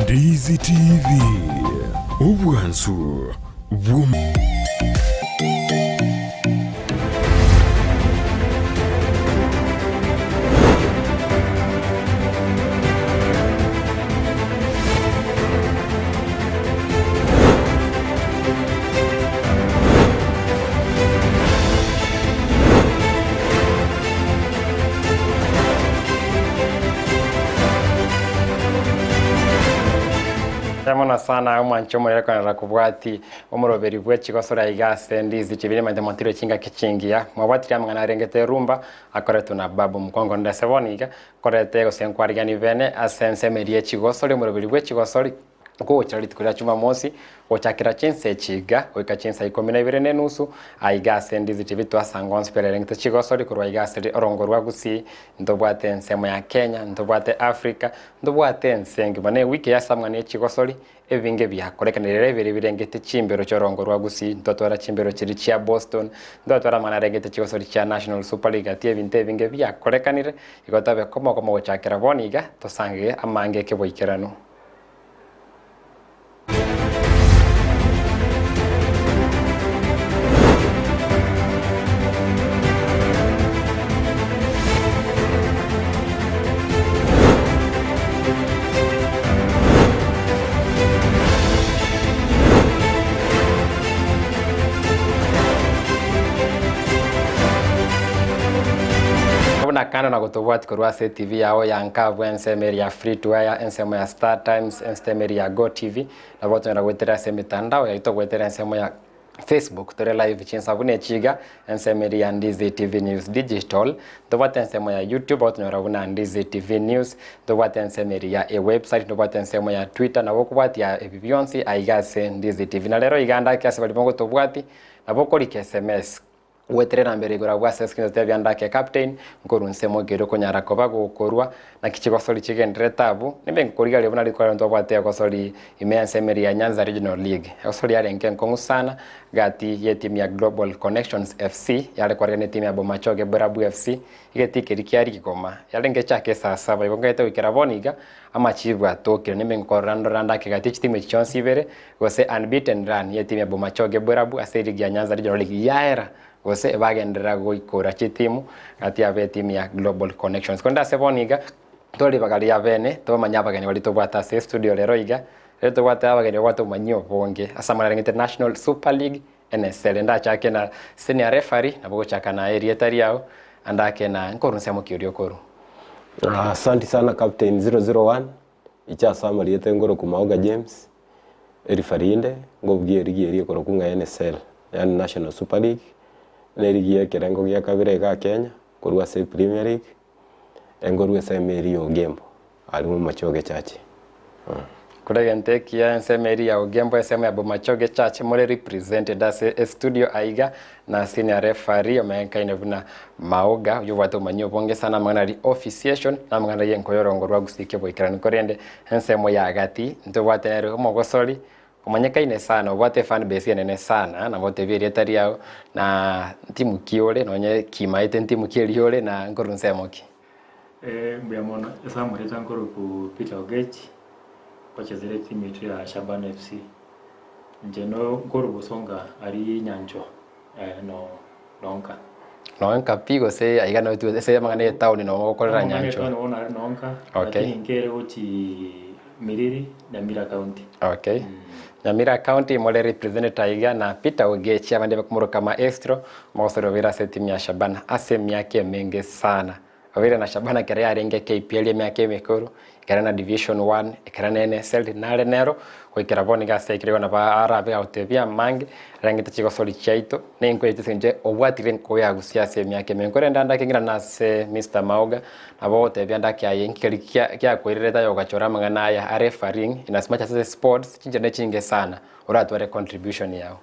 Ndizi TV Ubwansu Mwana sana mwancho mwereka na kubwati umuroberi bwe Chigosori igase Ndizi chibiri mande montiro chinga kichingia mwabati amwana rengete rumba akoretu na babu mkongo ndaseboniga korete gosenkwariga vene asense merie Chigosori umuroberi bwe Chigosori ko charity kuri chuma mosi ochakira chinse chiga oika chinsa 12 aigase Ndizi TV twasangwa nspelelengte Chigosori kurwa igase orongorwa Gusii ndobwate nsemo ya Kenya ndobwate Africa ndobwate nsengi bane wiki ya samwa ne Chigosori evinge byakorekanire birengete chimbero chorongorwa Gusii ndotwara chimbero chiri chia Boston ndotwara mana regete Chigosori cha National Super League ati evinge byakorekanire igotabe komo ochakira boniga tosange amange keboikerano kana na gutubwati kurwa TV yao ya nkavu ensemeri ya free to air ensemo ya Star Times ensemeri ya Go TV na boto na gwetera semitandao ya ito gwetera ensemo ya Facebook tore live chinsabune chiga ensemeri ya Ndizi TV News Digital tobate ensemo ya YouTube boto na rabuna Ndizi TV News tobate ensemeri ya website tobate ensemo ya Twitter na bokubati ya Beyonce aigase Ndizi TV na lero iganda kiasi bali bongo tobwati na bokori SMS weterera mbere igora bwa seskin te byandake captain ngorunse mogero konyara ko bagokorwa na Kichigosori chigendere tabu nimbe ngoriga lebona likora ndo bwate Gusii imensemeri ya Nyanza Regional League Gusii yarenke nkongu sana gati ye team ya Global Connections FC yale kwa rene team ya Bomachoge Burabu FC igetikeri kyari kigoma yarenge chake sasa bayongete wikira boniga ama chibwa tokyo nimbe ngorando randake gati team chonsi bere gose unbeaten run ye team ya Bomachoge Burabu aseri ya Nyanza Regional League yaera gose bagendera goikora chitimu ati ave team ya Global Connections konda seboniga toli bagali ya bene to manyabagani wali to bwata se studio lero iga leto bwata abagani wato manyo bonge asamara International Super League NSL nda chake na senior referee na bogo chaka na area tariao andake na nkorunse mu kirio koru. Asante sana Captain 001 icha samari yete ngoro kumauga James referee ngobgie rigi koro kunga NSL yani National Super League nerigie kerengo gya kabire ga Kenya kurwa se Premier League engorwe se meri ogembo ali mu Machoge Church kurege kia ensemeri ya ogembo esema ya Bomachoge Church more represented as a studio aiga na senior referee omenka inevuna maoga yuwato manyo bonge sana mangana officiation na mangana yenkoyorongorwa Gusii keboikirani korende ensemo ya gati ntobwatenere mo Gusii kumanyeka ine sana wate fan base nene sana na bote biri tariao na timu kiole nonye kimaite timu kieliole na ngorunse moki mbiyamona esa mureta ngoro ku Peter Ogechi kwa chezere timu yetu ya Shaban FC njeno ngoro busonga ari nyanjo nonka pigo se aigana tu se mangane town no gokorera nyanjo nonka okay ngere uchi Miriri Nyamira County okay Nyamira County mole represent Taiga na Peter Ogechi abande bakumuro maestro mosoro vira timu ya Shaban asemi yake mengi sana avira na Shaban kare arenge KPL yake mekoro kare na Division 1 kare na NSL na renero kwikira boni gase kire na ba arabe autebia mangi rangite Chigosori chaito nenko yitsenje obwatire nko ya Gusii asemi yake menkore ndanda kingira na se Mr Maoga abote byanda kya kya kwireta yo gachora mangana ya refereeing inasmacha sasa sports chinjene chinge sana uratware contribution yao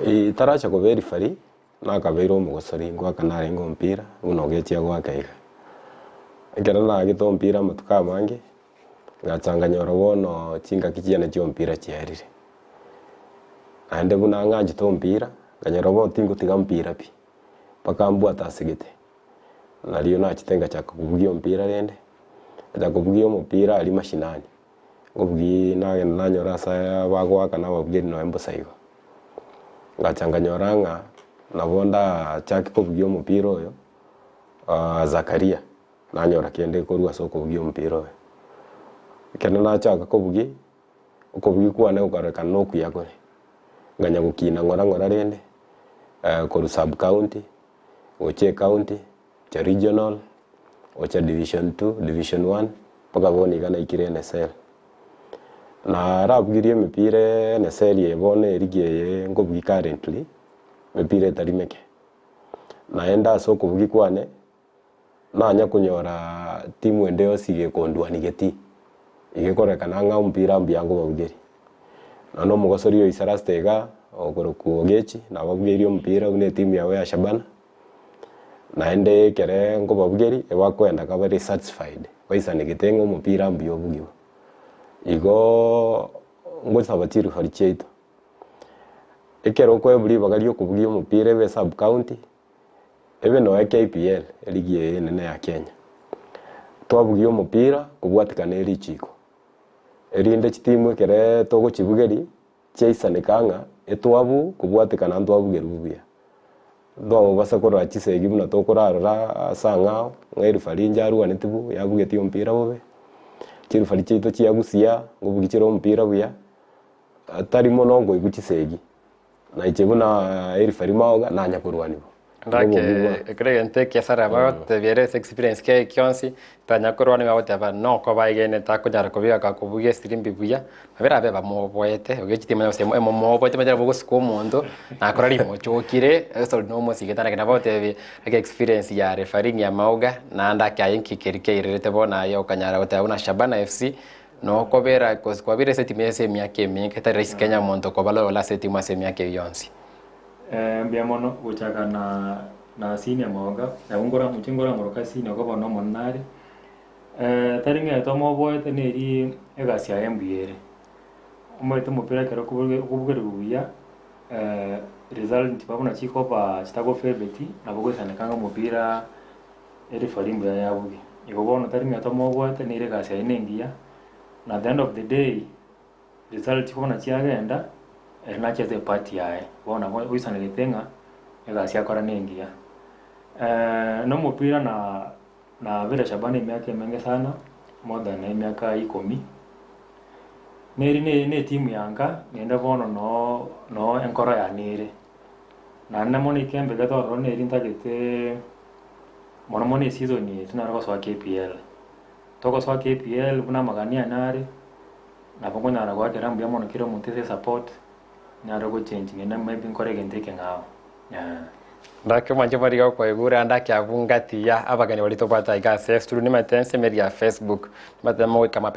itaracha ko verify na kabero mu Gusii ngwa kanare ngo mpira unogetia gwa kaiga ngera na gito mpira mutuka mangi ngachanganya robono chinga kichiyana cyo mpira cyarire ande buna nganje to mpira nganyorobo tingo tiga mpira pi pakambwa tasigete naliyo na chitenga cha kubugio mpira rende aja kubugia omupira ali mashinani ngobugi nagenda nanyora asa bagwaka nababugeri no embosaigo ngachanga nyoranga nabonda chaki kubugia omupira oyo Zakaria nanyora kende korwa soko kubugia omupira oyo kenda nachaka kubugi kwane ukarekana no kuyakore nganya gukina ngora rende koru sub county oche county cha regional ocha division 2 division 1 paka boni kana ikire NSL na rabgirie mipire NSL yebone erigiye ngobugi currently mipire tarimeke naenda soko bugi kwane nanya kunyora timu endeo sige kondwani geti igekorekana nga mpira mbyango babugeri nano mugosori yo isarastega okoroku ogechi na babugeri ompira une timu yawe ya Shabana naende kere ngo babugeri ebakwenda ka very satisfied baisane gitengo ompira mbyo bugiwa igo ngo sabatiru haricheito ekero ko ebuli bagari okubugia ompira ebe sub county ebe no KPL eligi nene ya Kenya twabugia ompira kubwatikana eri chiko erinde chitimu kere togo chibugeri cheisane kanga etwabu kubwatikana ntwabugeru bubia ndo basa korora chisegi buna tokorara sangao ngairu farinja ruwa netibu yabugeti ompira bobe chiru fari chito chiagusia ngobugichiro ompira buya atari mono ngo iguchisegi na ichebuna eri fari maoga nanya kurwanibo ndake kreyente kiasara about viere experience ke kionsi tanya korwani about aba no ko baigene ta ko jar ko biga ka ko buge stream bibuya abera beba mo boete ogechiti manya se mo boete manya bogo sko mondo na korari mo chokire so no mo sigeta na about ke experience ya referring ya mauga na ndake ayinki kerike irete bona yo kanyara ota una Shabana FC no ko bera ko kwa bire setime se miake mi ke ta rais Kenya monto ko balo la setime se miake yonsi mbiamono guchaka na senior moga ya ungora muchingora ngoroka senior ko bono monare taringa tomo boete neri egasi ya mbiere umwete mupira kero kubugere buya result babona chiko pa chitago febeti na bogosane kanga mupira eri farimbo ya yabugi igo bono taringa tomo boete neri egasi ya nengia na the end of the day result ko na chiagenda erinacheze party yae bona uisane gitenga egasi akora nengia no mupira na vile Shabana miaka mengi sana more than miaka 10 ne timu yanga nenda bono no enkora ya nire na namoni kembe gato ne rinta gete mono season ni tunaro so KPL toko so KPL kuna magania nare na bongo na kwa kera mbia mono kiro muntese support na rogo change ngena maybe nkore gendeke ngao ndake manje mariga kwa igura ndake avungati ya abagani walito pata igase sturu ni matense media Facebook matemo kama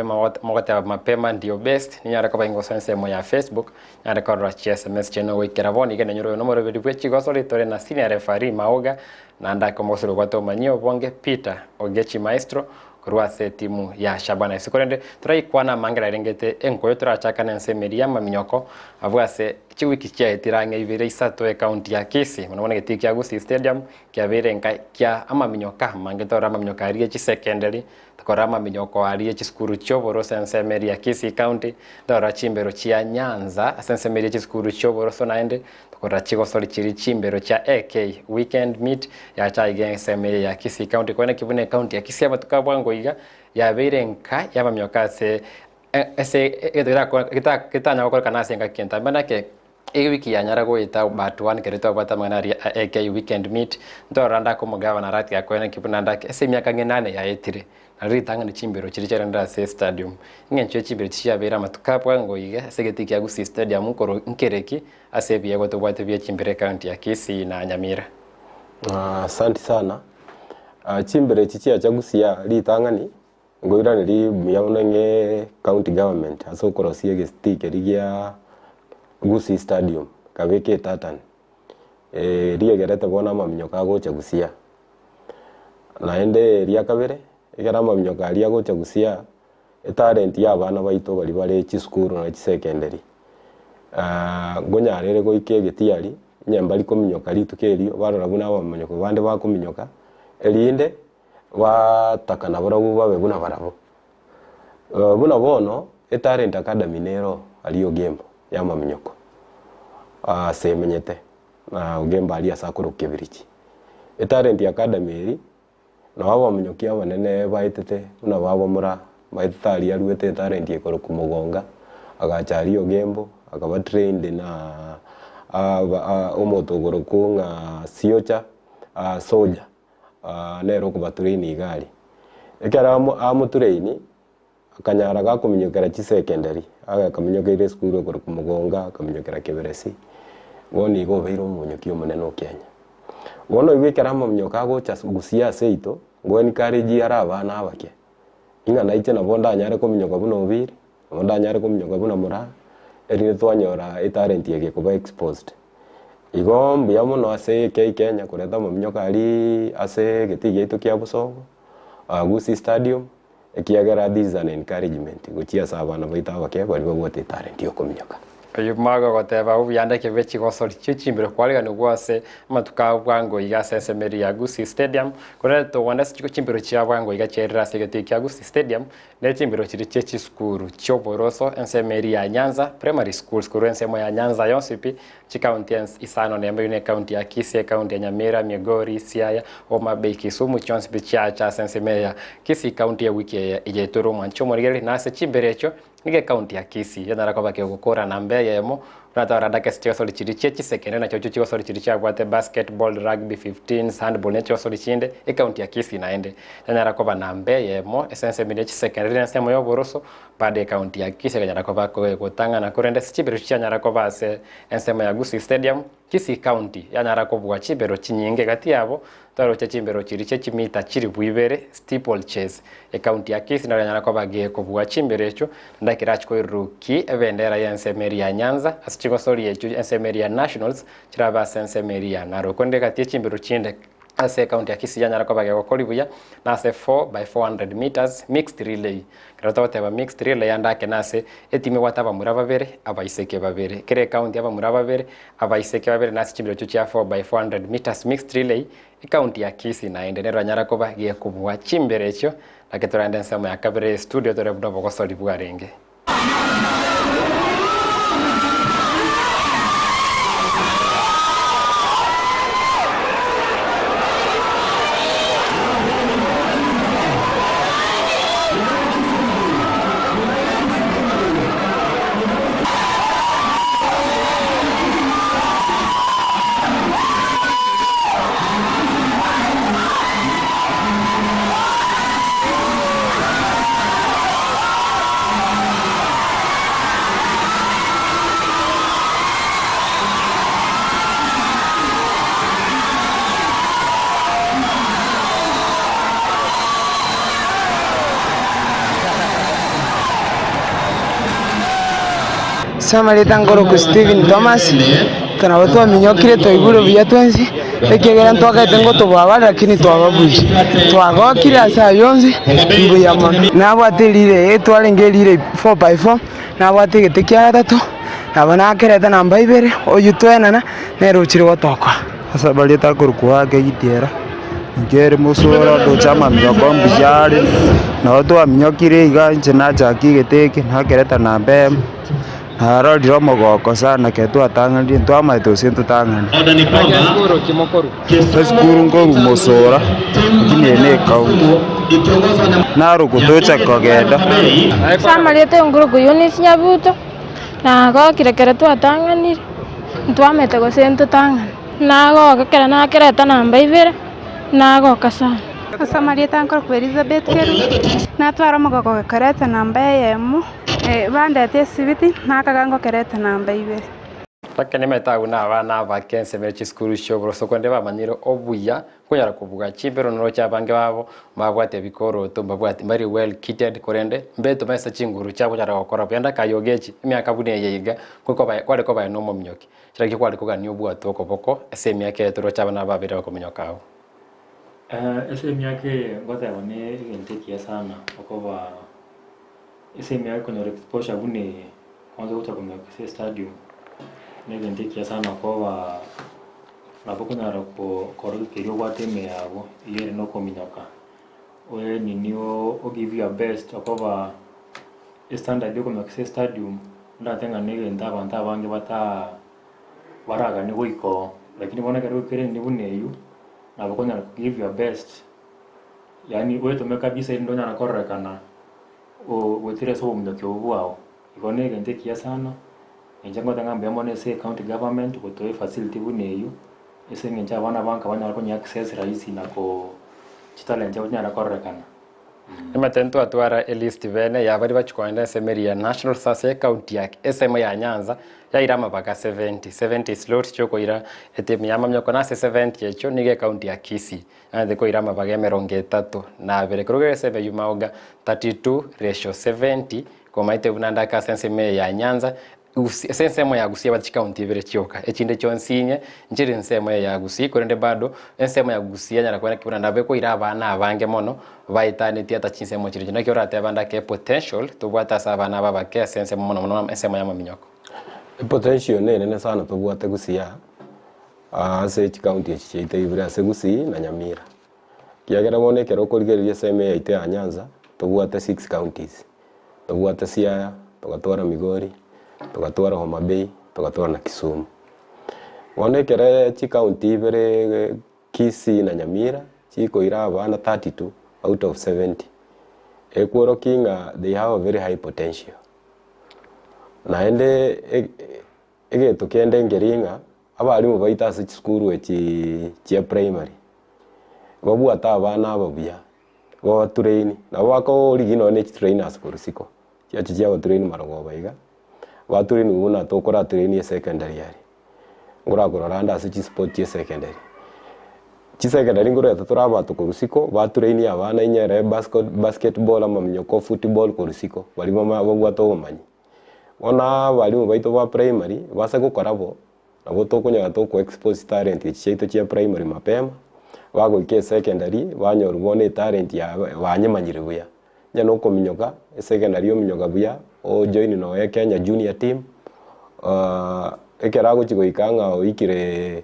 mapema ndio best ninyara kwa ingo sense mo ya Facebook nyara kwa SMS channel wekera boni gene nyoro nomero bidi Chigosori tore na senior referee maoga na ndake mosoro kwa to manyo bonge Peter Ogechi maestro kurwa se timu ya Shabana FC korende turaikwana mangera rengete enkoyo turachaka nense media maminyoko avuga se chiwiki chia itirange ibire isato county ya Kisii mwana getiki ya Gusii stadium kya birenga kya amaminyoka mangetora amaminyoka ari chi secondary takora amaminyoka ari chi skuru choboro sense media Kisii county ndora chimbero chia Nyanza sense media chi skuru choboro so naende takora Chigosori chiri chimbero cha AK weekend meet ya cha igense media ya Kisii county kwene kibune county ya Kisii abatukabwango iga ya birenga ya amaminyoka se ese kita nyako kana senga kenta manake wiki ya nyara go ita batuan kereta bata manari AK weekend meet ndo randa ko mugava na rati yakwena kipuna ndake ese myaka ngenane ya etire nari tanga ni chimbero chirichera nda se stadium ngencho chimbero chiyabera matukapwa ngo iga segeti kya Gusii stadium nkoro nkereki asebiye go tobwate bya chimbere county ya Kisii na Nyamira. Asante sana. Chimbere chichia cha Gusii ya litangani ngoira nili myaunenge county government aso korosie gestike ligia Gusii stadium kabeke tatan rie gerete bona maminyoka go cha Gusii naende ria kabere egera maminyoka ria go cha Gusii talent ya bana baito bali bare chi school na chi secondary ngonyarere go ikegetiari nyambali ko minyoka litukerio barora buna maminyoka bande bakuminyoka elinde watakana barabu babe buna barabo buna bono talent academy nero aliyo gembo ya mamnyoko semenyete na ugemba ali asakuru kebirichi talent academy na wabo mamnyoki abanene baitete buna babo mura baitali yaruete talent yekoro kumugonga agachari ogembo akaba trained na umotogoro kunga siocha soja nero kuba train igari ekara amu train akanyara gakuminyokera chi secondary agakaminyokera school okoro kumugonga akaminyokera keberesi woni go beiro munyoki omunene okenya wono igwekera mamnyoka gocha Gusii seito ngweni kareji ara abana abake inga naiche na bonda nyare kuminyoka buno obiri bonda nyare kuminyoka buno mura eri twanyora talent yake kuba exposed igombe yamuno ase Kenya kureta mamnyoka ali ase getige itu kya busogo Gusii stadium ekiagera this is an encouragement gochia sabana baita abake bari bagote talent yo kuminyoka ayo maga goteba ubiyanda ke Chigosori chichimbiro kwaliga no gwase matuka bwango iga sensemeri ya Gusii stadium kureto wanda chiko chimbiro chia bwango iga cherera segete kya Gusii stadium ne chimbiro chiri chechi skuru choboroso ensemeri ya Nyanza primary school skuru ensemo ya Nyanza yonsipi chikauntians isano ne mbene county ya Kisii county ya Nyamira Migori Siaya Homa Bay Kisumu chonsipi cha sensemeri ya Kisii county ya wiki ya Toro mancho morigeri na se chimberecho nige county ya Kisii yana rakoba ke gukora na mbe yemo natara dake Chigosori chirichechi sekene na chocho Chigosori chiricha kwate basketball rugby 15 handball ne Chigosori chinde county ya Kisii naende yana rakoba na mbe yemo essence mide sekene na semo yo boroso pade county ya Kisii yana rakoba ko gutanga na kurende chibero chinya rakoba se ensemo ya Gusii stadium Kisii county yana rakoba chibero chinyinge gati yabo taro chimbero chirichechi mita chiri buibere steeple chase county ya Kisii na yana rakoba ge ko bwa chimberecho ndakirachi ko ruki evendera ya ensemeri ya Nyanza Chigosori yechu ensemeri ya nationals chiraba ensemeri ya Narokonde gatie chimbero chinde ase county ya Kisii yana rakoba ge kokolibuya na ase 4x400 meters mixed relay krato teba mixed relay yandake nase etime wataba muraba bere abaiseke babere kere county aba muraba bere abaiseke babere nase chimbero chu cha 4x400 meters mixed relay county ya Kisii na endenero nyara koba ge kubwa chimberecho naketoranda nsemo ya kabere studio tore budo bogosori bwarenge Samarita ngoro ku Steven Thomas kana watu waminyokire toiguru bya twensi ekegera ntwaka tengo tobaba lakini twababuji twagokire asa yonzi mbuya mono nabwatirire etwalengerire 4x4 nabwatigete kya gatatu nabona kereta namba 2 oyu twenana neruchire gotokwa asa balita kurukwa gitiera ngere musoro do chama myoko mbijari na watu waminyokire iganje na jaki geteke na kereta namba haro diro mogoko sana ketu atangani twama itosintu tangani skuru kimokoru skuru ngo musora kinene kaunti naru kutocha kogenda samalete nguru kuyunis nyabuto na go kirekere twatangani twamete go sentu tangani na go gekera na kereta namba 2 na go kasana Samarita ngoro ku Elizabeth Keru na twara mogoko kereta namba yemu bandete sibiti nakagango kereta namba 2 Takene metaguna abana bakense mechi skuru shobro sokonde bamanyiro obuya kunyara kuvuga chibero no chabange babo mabwate bikoro to mabwate very well kitted korende mbeto mesa chinguru chabo nyara gukora byanda kayogechi imyaka bune yeyiga kuko kwale ko ba no momnyoki kiraki kwale ko gani obwato okoboko ese myaka etoro chabana babira kominyokawo ese myaka ngote bone gentekia sana okoba ese myaka konyo exposure bune kwanza utakomya kuse stadium negentekia sana okoba napokunyara koro kerio gwateme yabo iyo no kominyoka we ninio o give your best okoba standard yoko makise stadium ndatenga nige ndabanta bange bata baraga ni goiko lakini bona kare kere ni buneyu na bakonya give your best yani wewe to kabisa ndonya na korrekana o wetire so mndoke wao ikone gente kia sana enjango tanga mbemo se county government kutoe facility buneyu ese ngenja bana banka banya bakonya access rahisi na ko chitalente onya na korrekana Matento atwara elist vene ya bari bachikwanda semeri ya National Sase County ya SM ya Nyanza ya irama baka 70 slots choko ira etemi ya mamyo kona 70 yecho nige county ya Kisii ande ko irama baka 30 na bere kroge sebe yumaoga 32:70 kwa maite bunanda ka senseme ya Nyanza sensemo ya Gusii bachi county bere chioka echinde chonsinye njiri nsemo ya Gusii korende bado ensemo ya Gusii nyara kwa kibuna beko ira abana abange mono baitane tiata chinsemo chiri na kiora tebanda ke potential tubwata sabana baba ke sensemo mono ensemo ya maminyoko potential nene sana tubwate Gusii ase county chiite ibira ase Gusii na Nyamira kiagera bone kero korigeria seme ya ite ya Nyanza tubwate 6 counties tubwate Siaya tugatwara Migori tugatwara Homa Bay tugatwara na Kisumu wone kere chi county bere Kisii na Nyamira chiko ira abana 32 out of 70 ekworo kinga they have a very high potential na ende ege tukende ngeringa abarimu baita se skuru echi primary babu ata abana ababia go train na wako rigino ne trainers kurusiko chia train marongo baiga wa train una to kora train secondary yari ngora randa se sport secondary secondary ngora taturaba to kurusiko ba train abana inyere basketball ama mnyoko football kurusiko bali mama babu ato umanyi ona bali baito ba primary basa gukorabo nabo to kunya to ku expose talent chito chia primary mapema wago ke secondary banyoru bone talent ya banyemanyire buya nyano ko minyoka secondary yo minyoka buya o join no ya Kenya junior team ekerago chigo ikanga o ikire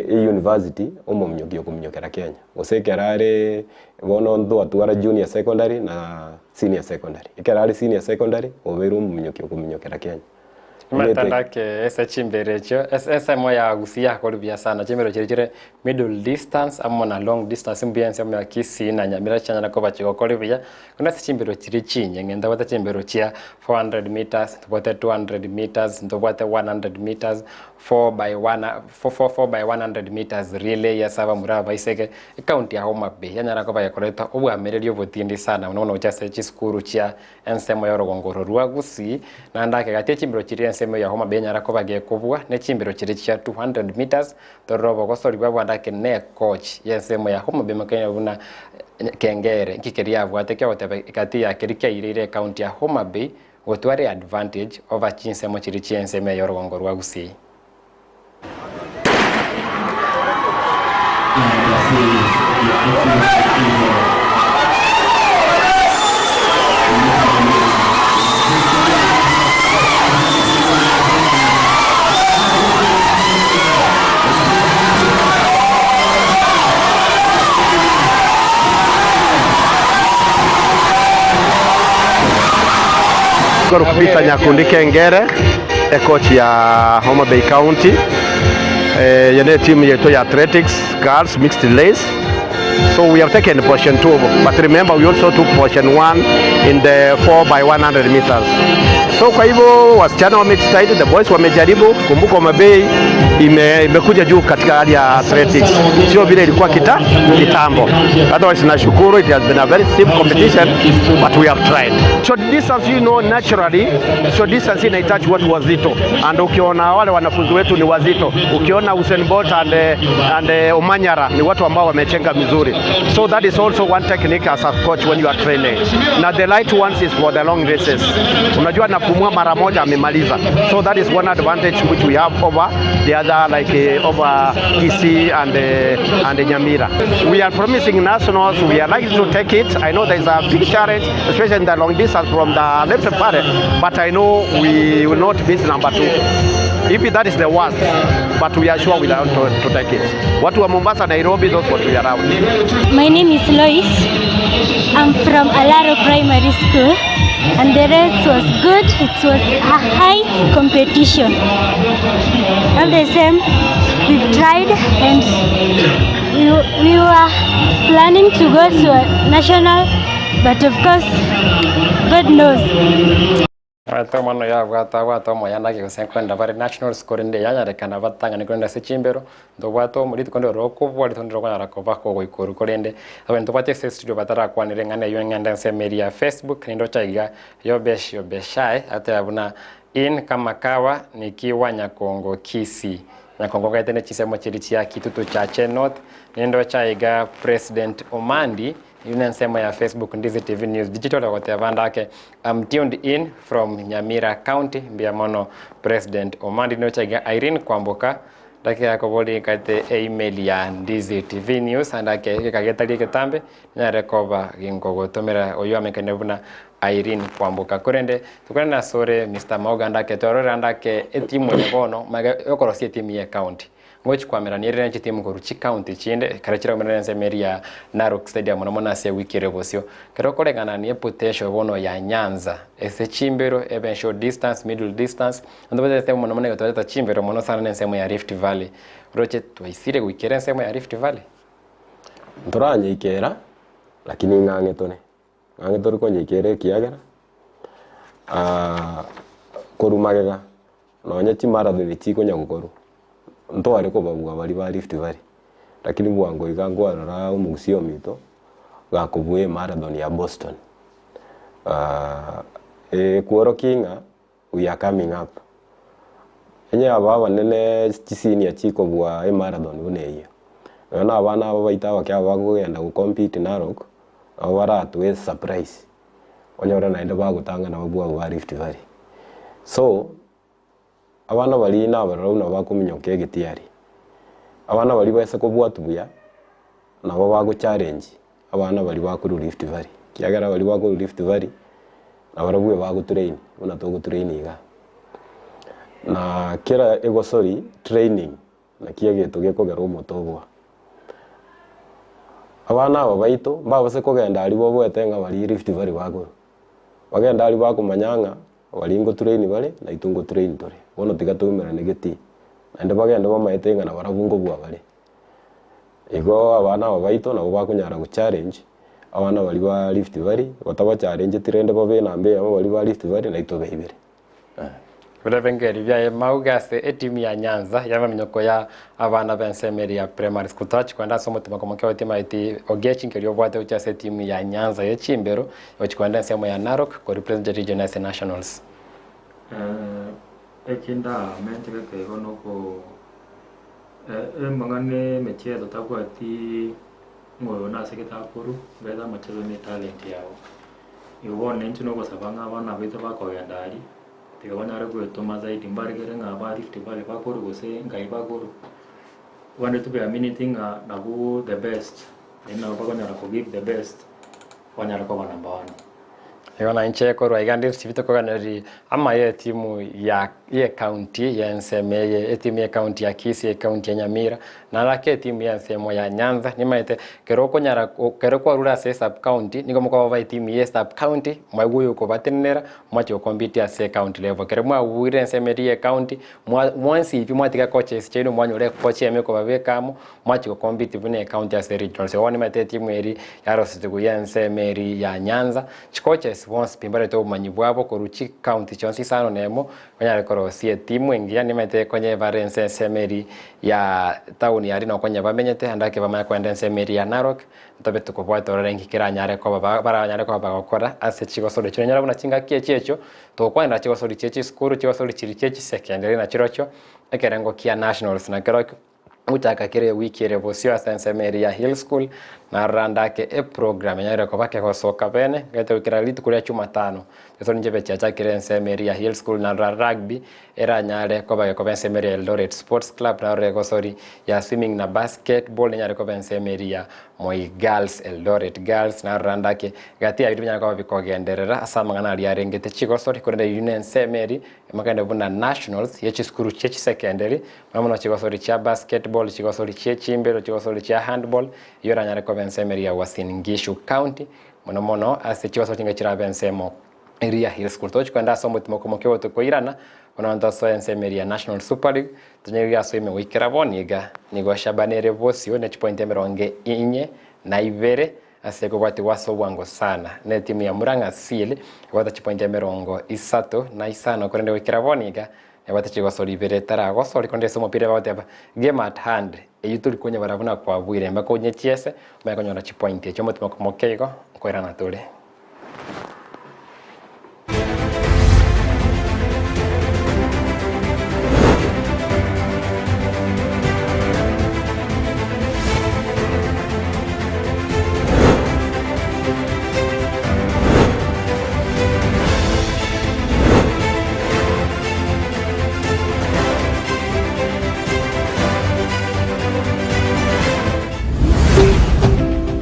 university omo minyoki yo kuminyokera Kenya osekerare bono ndo atwara junior secondary na senior secondary ekerare senior secondary oberu minyoki yo kuminyokera Kenya matanda ke esa chimbere cho esa moya Gusii akorubia sana chimbero chire middle distance amona long distance mbianse ya Kisii na Nyamira chanya na koba chiko korubia kuna chimbero chiri chinye ngenda wata chimbero chia 400 meters tupate 200 meters tupate 100 meters 4 by 100 meters relay ya saba muraba iseke county ya Homa Bay yanya na koba yakoreta obwa mererio botindi sana unaona uchase chiskuru chia ensemo ya rogongoro rwa Gusii na ndake gatie chimbero chiri ensemo ya Homa Bay nyara koba ge kubwa ne chimbero chiri chia 200 meters torobo gosori bwa ndake ne coach yensemo ya Homa Bay makanya buna kengere kikeria bwate kya wote kati ya kirikia irire county ya Homa Bay gotware advantage over chinsemo chiri chiensemo ya rogongoro rwa Gusii Kupita Nyakundi Kengere coach ya Homa Bay County yene team yetu ya athletics girls mixed relays. So we have taken position 2, but remember we also took position 1 in the 4 by 100 meters. So kwa hivyo wasichana wamejitahidi, the boys wamejaribu. Kumbuka Homa Bay imekuja juu katika hali ya athletics, sio vile ilikuwa kitambo. Otherwise nashukuru, it has been a very stiff competition, but we have tried. Short distance, you know, naturally short distance inahitaji watu wazito, and ukiona wale wanafunzi wetu ni wazito, ukiona Usain Bolt and Omanyara ni watu ambao wamechenga mizuri. So that is also one technique as a coach when you are training. Now the light ones is for the long races. Unajua napumua mara moja amemaliza. So that is one advantage which we have over the other, like over Kisii and Nyamira. We are promising nationals. We are likely to take it. I know there is a big challenge, especially in the long distance from the left party, but I know we will not miss number 2. If that is the worst, but we are sure we are to take it. Watu wa Mombasa, Nairobi, those what we are around. My name is Lois. I'm from Alaro Primary School. and the race was good. It was a high competition. All the same, we've tried and we were planning to go to a national, but of course, God knows. Ato mano ya watu mo yana ke kwenda bari national score nde yanya rekana batanga ni kwenda sechimbero ndo watu muri tukondo roko bwali tondo kwa rako bako go ikuru korende abantu bate studio batara kwa ni rengana yo nganda semeria Facebook ndo chaiga yo beshai ate abuna in kama kawa nikiwa Nyakongo Kisii Nyakongo kaitene chisemo chirichi ya kitutu cha Chenot ndo chaiga President Omandi yune nsema ya Facebook Ndizi TV News Digital wote abandake I'm tuned in from Nyamira County mbia mono President Omandi no chaga Irene Kwamboka dake yakobodi kate email ya Ndizi TV News andake kageta ketambe nya recover gingogo tomera oyo amekane buna Irene Kwamboka korende tukana sore Mr. Maoga ndake torora ndake etimu yebono maga yokorosie timu ya county ngochi kwamera nirira nchitimu koruchi county chinde karachira kwamera nsemeria Narok Stadium mona se wiki rebosio kero koregana ni potential bono ya Nyanza ese chimbero even short distance middle distance ndo bete sema mona yotata chimbero mona sana nsemo ya Rift Valley roche twaisire wikere nsemo ya Rift Valley ntoranye ikera lakini ngange tori konye ikere kiagera korumagega nonya chimara de chiko nyagukoru nto ariko babuga bari ba Rift Valley lakini bwango igangwa rara umusio mito gakubuye marathon ya Boston kuoro kinga we are coming up enye ababa nene chisini chiko bwa marathon buneyo na abana abo baita bakya bagugenda ku compete Narok abo baratu surprise onyora nainde bagutanga na babwa ba Rift Valley so abana bali na barona bakuminyoke gitiari abana bali bese ko bwatubuya nabo bago challenge abana bali bakuru Rift Valley kiagara bali bakuru Rift Valley na barabuye bago train una to go training na kera Chigosori training na kiage to geko gero motobwa abana abo baito babase ko genda ali bo bwetenga bali Rift Valley bago bagenda ali bakumanyanga walingo train bale na itungo train tore bono tigatumira negeti ande bagenda bamaetenga na barabungo bwa bale ego abana babaito na bakunyara ku challenge abana bali ba Rift Valley bataba challenge tirende babe na mbe abo bali ba Rift Valley na itobe ibere Urevengeri bya Maugase etimu ya Nyanza yaba minyoko ya abana bensemeri ya primary school touch kwanda somo tumakomoke otima iti ogechi ngerio bwate ucha timu ya Nyanza ya Chimbero yochikwanda nsemo ya Narok ko represent region as nationals ekinda mente ke gono ko mangane mechezo takwati ngoyo na seketa kuru beda machezo ni talent yao yobone ntuno ko sabanga abana bita bakoyandari tegabana rego toma zaidi mbarigere ngaba Rift Valley bakuru gose ngai bakuru wanted to be a meeting na go the best and now bagona ko give the best wanyara ko number 1 Yona nche ko raigande sivito ko ganari ama ye timu ya county ya Nsemeye timu ya county ya Kisii county ya Nyamira na lake timu ya Nsemo ya Nyanza nimaite kero ko nyara kero ko rura se sub county niko mko ba timu ya sub county mwaguyo ko batenera mwacho compete ya se county level kero mwa wire Nsemeye county mwansi ipi mwatika coaches cheno mwanyore coach yame ko babekamo mwacho compete bune county ya se regional so wani mate timu eri ya rositiku ya Nsemeye ya Nyanza coaches once pimbare to manyibwabo ko ruchi county chonsi sano nemo wanyare ko sie timu ingia nimete kwenye varense Nsemeye ya town yari no kwenye bamenyete andake bamaya kwenda Nsemeye ya Narok ntobe tukobwato rengi kiranyare ko baranyare ko bagokora ase Chigosori cyonyara buna kinga kiechecho to kwenda Chigosori chechi skuru Chigosori chechi secondary na chirocho ekerengo kia nationals na keroko utaka kire wiki rebosio asa Nsemeye ya Hill School na randake program nyare ko bake ko soka bene gato kira litu kuri chuma 5 so njebe chacha kire Nsemeye ya Hill School na rugby era nyare ko bake ko Nsemeye ya Eldoret Sports Club na rego sorry ya swimming na basketball nyare ko Nsemeye ya Moi Girls Eldoret Girls na randake gati abitu nyare ko biko genderera asa mangana ali arengete Chigosori kurende Union Nsemeye makande buna nationals yechi skuru chechi secondary mamono Chigosori cha basketball Chigosori chechi mbero Chigosori cha handball yora nyare ko Nsemeye ya Uasin Gishu County mono ase Chigosori chinga chira Nsemo Iria Hill School tochi kwenda somo timokomoke wote koirana ononto so ensemeria National Super League tunyegia so ime wikira boniga nigo shabanere bosi one chipointe meronge inye na ibere aseko kwati waso wango sana ne timu ya Murang'a Seal kwata chipointe merongo isato na isano korende wikira boniga wata Chigosori ibere tarago sori konde somo pire bate game at hand eyuturi kunye barabuna kwa bwire mbakonye chiese makonyora chipointe chomo timokomoke go koirana tole.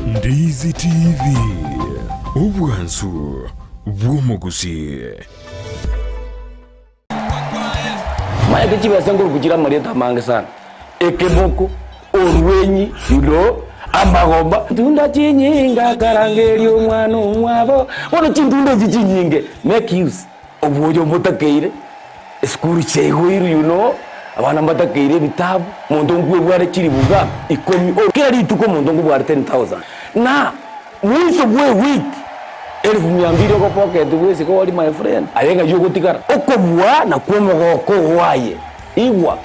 Ndizi TV Ubwansu Gusii Maya kichiba sangoro kuchira marieta mange sana ekeboko orwenyi yudo amagomba tunda chinyinga karangeri omwana omwabo ono chintunda chinyinge make use obujo mutakeire skuru chego you abana mbatakeire bitabu muntu ngwe bware chiri buga ikomi okeri tuko muntu ngwe bware 10,000 na mwiso bwe week 1200 ko pocket bwese ko wali my friend ayenga yugo tikara okobwa na kwomogoko waye iwa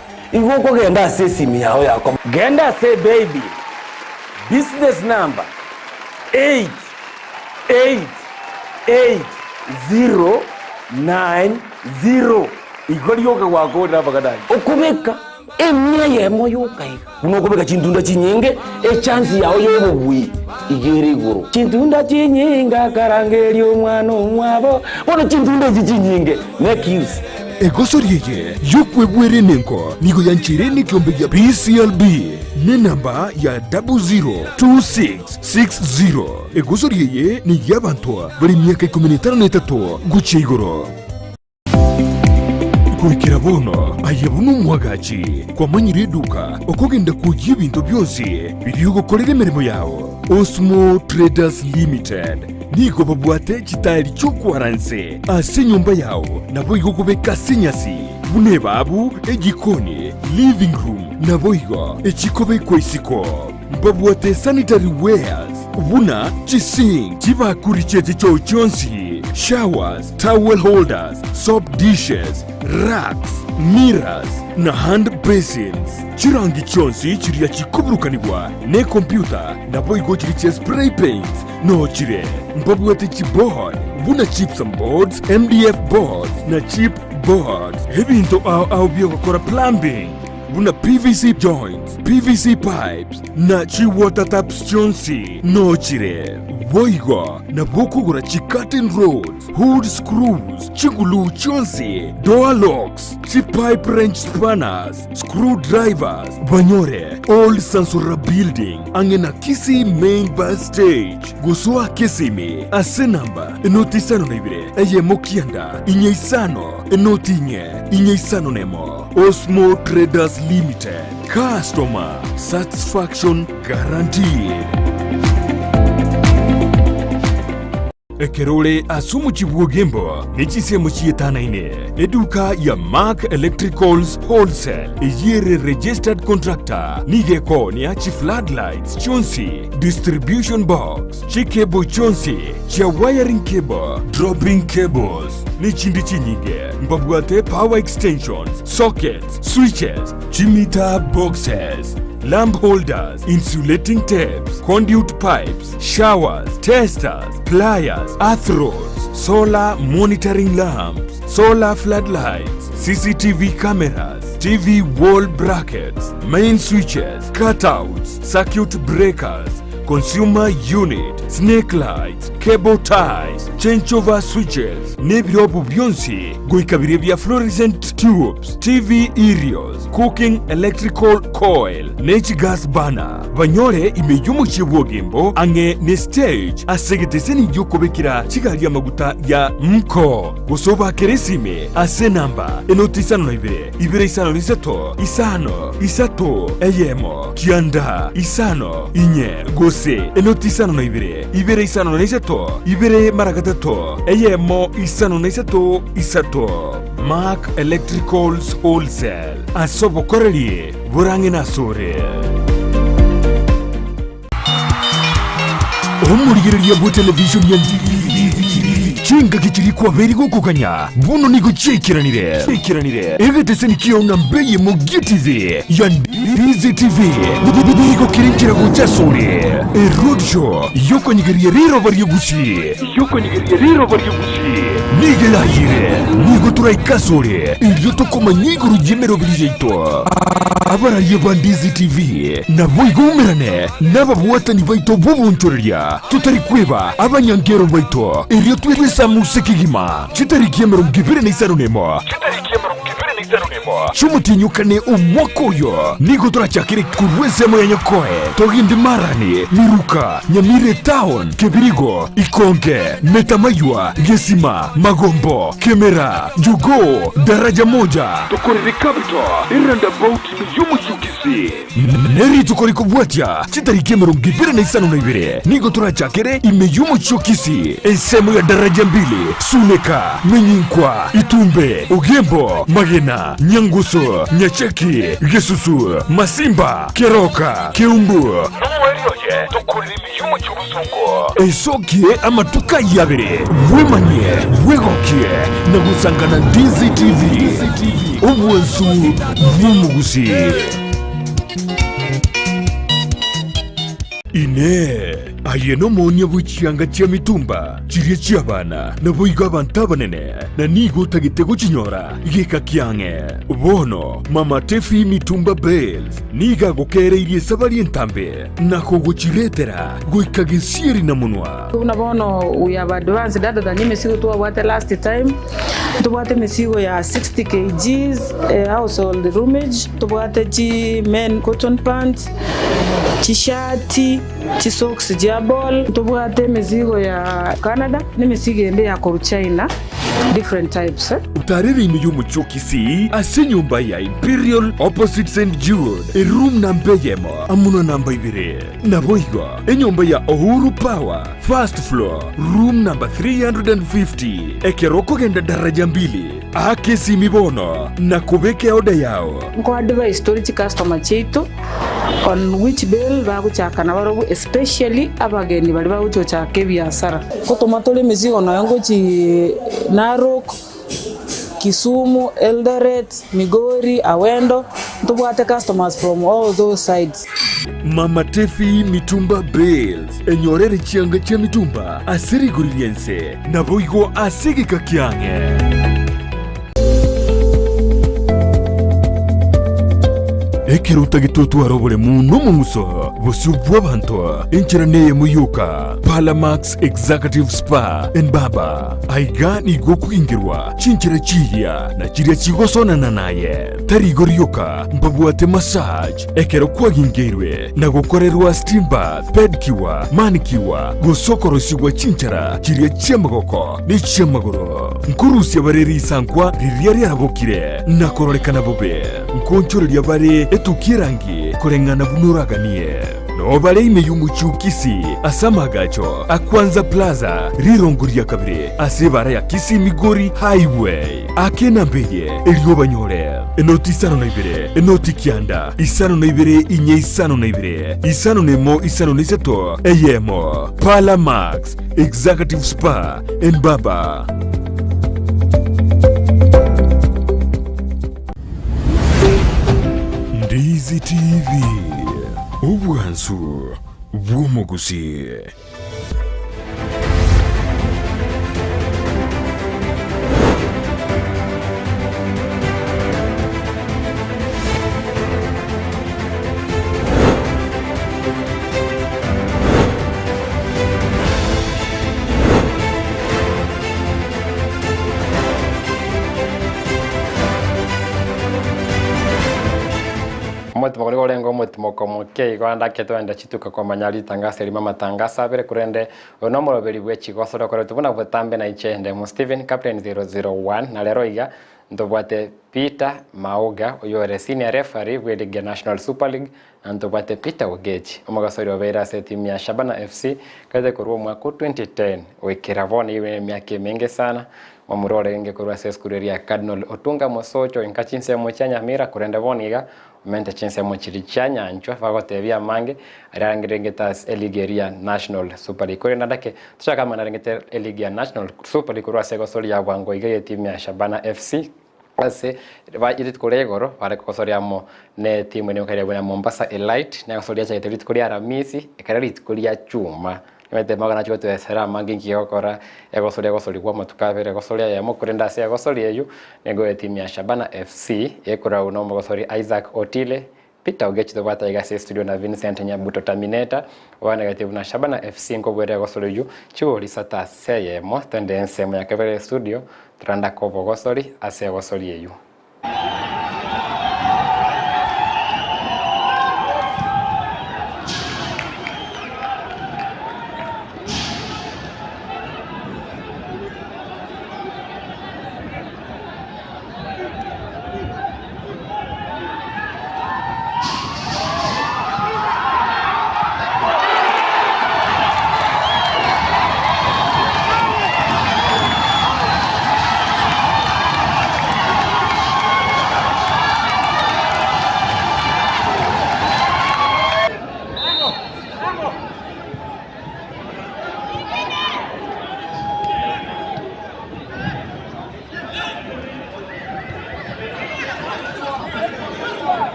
ko genda sesimi yao yako genda say baby business number 888090 igoriyoka wako na bagadani okubeka emya yemo yokai unokubeka chintunda chinyenge chance yao yobubwi igere iguru chintunda chinyinga karangeri omwana omwabo ono chintunda chinyinge make use Egosoriye yokwebwere nenko nigo yanchire ni kiombe ya PCLB ni namba ya 002660 Egosoriye ni yabantoa bari miaka 13 guche igoro kurikira bono ayabunu mwagachi kwa manyire duka okogenda kujya ibintu byose biriyo gukorera imirimo yawo Osmo Traders Limited nigo babwate chitari cyo kwaranse ase nyumba yawo nabo igo kubeka sinyasi bune babu egikoni living room nabo igo echikobe kwesiko babwate sanitary wares buna chising chibakuri chete cyo chonsi showers towel holders soap dishes racks mirrors na hand basins chirangi chonsi chiria chikuburukanibwa ne computer nabo igo chiri spray paints no chire mbabwate chiboard buna chips and boards MDF boards na chip boards hebinto au biogokora plumbing buna PVC joints PVC pipes na chi water taps chonsi no chire boigo na bokugura chi curtain rods hood screws chigulu chonsi door locks chi pipe wrench spanners screwdrivers banyore old Sansura building angena Kisii main bus stage gusua Kisii ase namba enotisano nebire eye mokianda inyeisano inyeisano nemo Osmo Traders Limited customer satisfaction guaranteed. Ekerole asumu chibuogembo nichisemo chietana ine eduka ya Mark Electricals Wholesale eyere registered contractor nigeko ni achi floodlights chonsi distribution box chikebo chonsi chia wiring cable dropping cables ni chindi chinyige mbabwate power extensions sockets switches chimita boxes lamp holders, insulating tapes, conduit pipes, showers, testers, pliers, earth rods, solar monitoring lamps, solar floodlights, CCTV cameras, TV wall brackets, main switches, cutouts, circuit breakers, consumer unit, snake lights, cable ties, changeover switches, nebirobu byonsi, goikabire bya fluorescent tubes, TV aerials, cooking electrical coil, natural gas burner. Banyore imeyumu chibuogembo ange ne stage asegeteseni yokobekira chigali amaguta ya mko. Gosoba keresime ase namba enotisano na ibere isano nisato, isato, eyemo, kianda, isano, inye, gose, enotisano na ibere isano na nisato, ibere maragata isato eyemo isano na isato Mark Electricals Wholesale asobo koreli burangi na sore omurigereria bu television ya chinga kichiri kwa beri gukukanya buno nigo chekiranire egetese nikiyo na mbeye mogitize ya Ndizi TV nigo kirinkira guchasore road show yoko nigeria riro bari Gusii nigela yire nigo turaikasore iyo tokoma nigo rujemero bilijeito abara yeba Ndizi TV na boigumerane n'ababuatani baito bubunchoreria tutarikweba abanyangero baito iyo twisa musikigima chitarikie merongibire na isarunemo chumutinyukane umwakoyo nigo turachakire kurwesemo ya nyokoe togindi marani miruka Nyamira Town Kebirigo Ikonge Metamaywa Gesima Magombo Kemera Jugo Daraja moja tukorere kabito iranda bauti yumu chukisi neri tukori kubwatia chitarikie merongibire na isarunebire nigo turachakire imeyumu chukisi esemo ya daraja mbili Suneka Menyinkwa Itumbe Ugembo Magena Nyanguso Nyacheki Gesusu Masimba Keroka Keumbu Nuwerioje tukurimi yumu chubuzungo esokie amatuka yabere wemanye wegokie na gusangana Ndizi TV obwensu bw'umugusi ine ayeno monya buchianga chia mitumba chirie chia bana na boiga banta banene na nigo tagitego chinyora igeka kiange bono mama tefi mitumba bells niga gokere irie sabari entambe na kogochiretera goikagesieri na munwa tuna bono we have advanced data than mesigo to what last time to what mesigo ya 60 kgs household roomage to what men cotton pants t-shirt socks jabol tubwate mizigo ya Canada ni mizigo ende ya China different types utariri imeyumu chokisi ase nyumba ya Imperial opposite St. Jude room namba yemo amuna namba ibire na boigo nyumba ya Uhuru Power first floor room number 350 ekeroko genda daraja mbili akesi mibono na kubeke oda yao kwa advice storage customer chetu on which bill baguchakana barogu especially abageni bali baguchochake biasara kotomatole mizigo na yango chi Narok Kisumu Eldoret Migori Awendo tubwate customers from all those sides Mama Tefi mitumba bells enyorere chianga cha mitumba asiri guriense na boigo asigi kakiange ekeruta gitutu arobole muno mumuso bosubwa banto enchiraneye muyuka Palamax Executive Spa and Baba aigani gokuingirwa chinchira chihia na chiria Chigosori Na naye tarigorioka mbabuate massage ekero kwagingirwe na gokorerwa steam bath pedicure manicure gosokorosigwa chinchara chiria chiamagoko ni chiamagoro nkurusia bareri sankwa riria rabokire na kororekana bobe nkonchoreria bare etukirangi kurengana bunuraganie no bale imeyumu chukisi asamagacho akwanza plaza rironguria kabire asebara ya Kisii Migori highway akena mbeye eliobanyore enoti isano na ibere enoti kianda isano na ibere inye isano na ibere isano nemo isano niseto eyemo Palamax Executive Spa and Baba Ndizi TV obwansu bw'umugusi Mutima kuri gorengo mutima komuke igwanda ketwenda chituka kwa manyali tangasa lima matangasa bere kurende ono moroberi bwe Chigosori kore tubuna butambe na ichende mu Steven Captain 001 na lero iga ntobwate Peter Mauga oyore senior referee we League National Super League na ntobwate Peter Ogechi omugasori obeira se timu ya Shabana FC kaze kurwa mwaka 2010 wekera vona iwe myaka mingi sana omurore nge kurwa se skuru ya Cardinal Otunga Mosocho inkachinse mochanya mira kurenda voniga mente chinse mochirichanya anchwa fagotebia mange arangirengetas Eligeria National Super League kore ndake tushaka manarengete Eligeria National Super League kurwa se gosori ya bwango ige timu ya Shabana FC ase irit kolegoro pare kosoriamo ne timu ne kare bwana Mombasa Elite ne kosoria cha irit koria Ramisi ikarit koria Chuma mete magana chiko te sera mangingi yokora egosori kwa matukavere gosoria ya mokurenda se gosoria yu nego timu ya Shabana FC ekora uno mogosori Isaac Otile Peter Ogechi dobata igase studio na Vincent Nyabuto Terminator wana gatibu na Shabana FC ngobwere gosori yu churi sata seye mo tendense mo yakavere studio tranda kobo gosori ase gosori eyu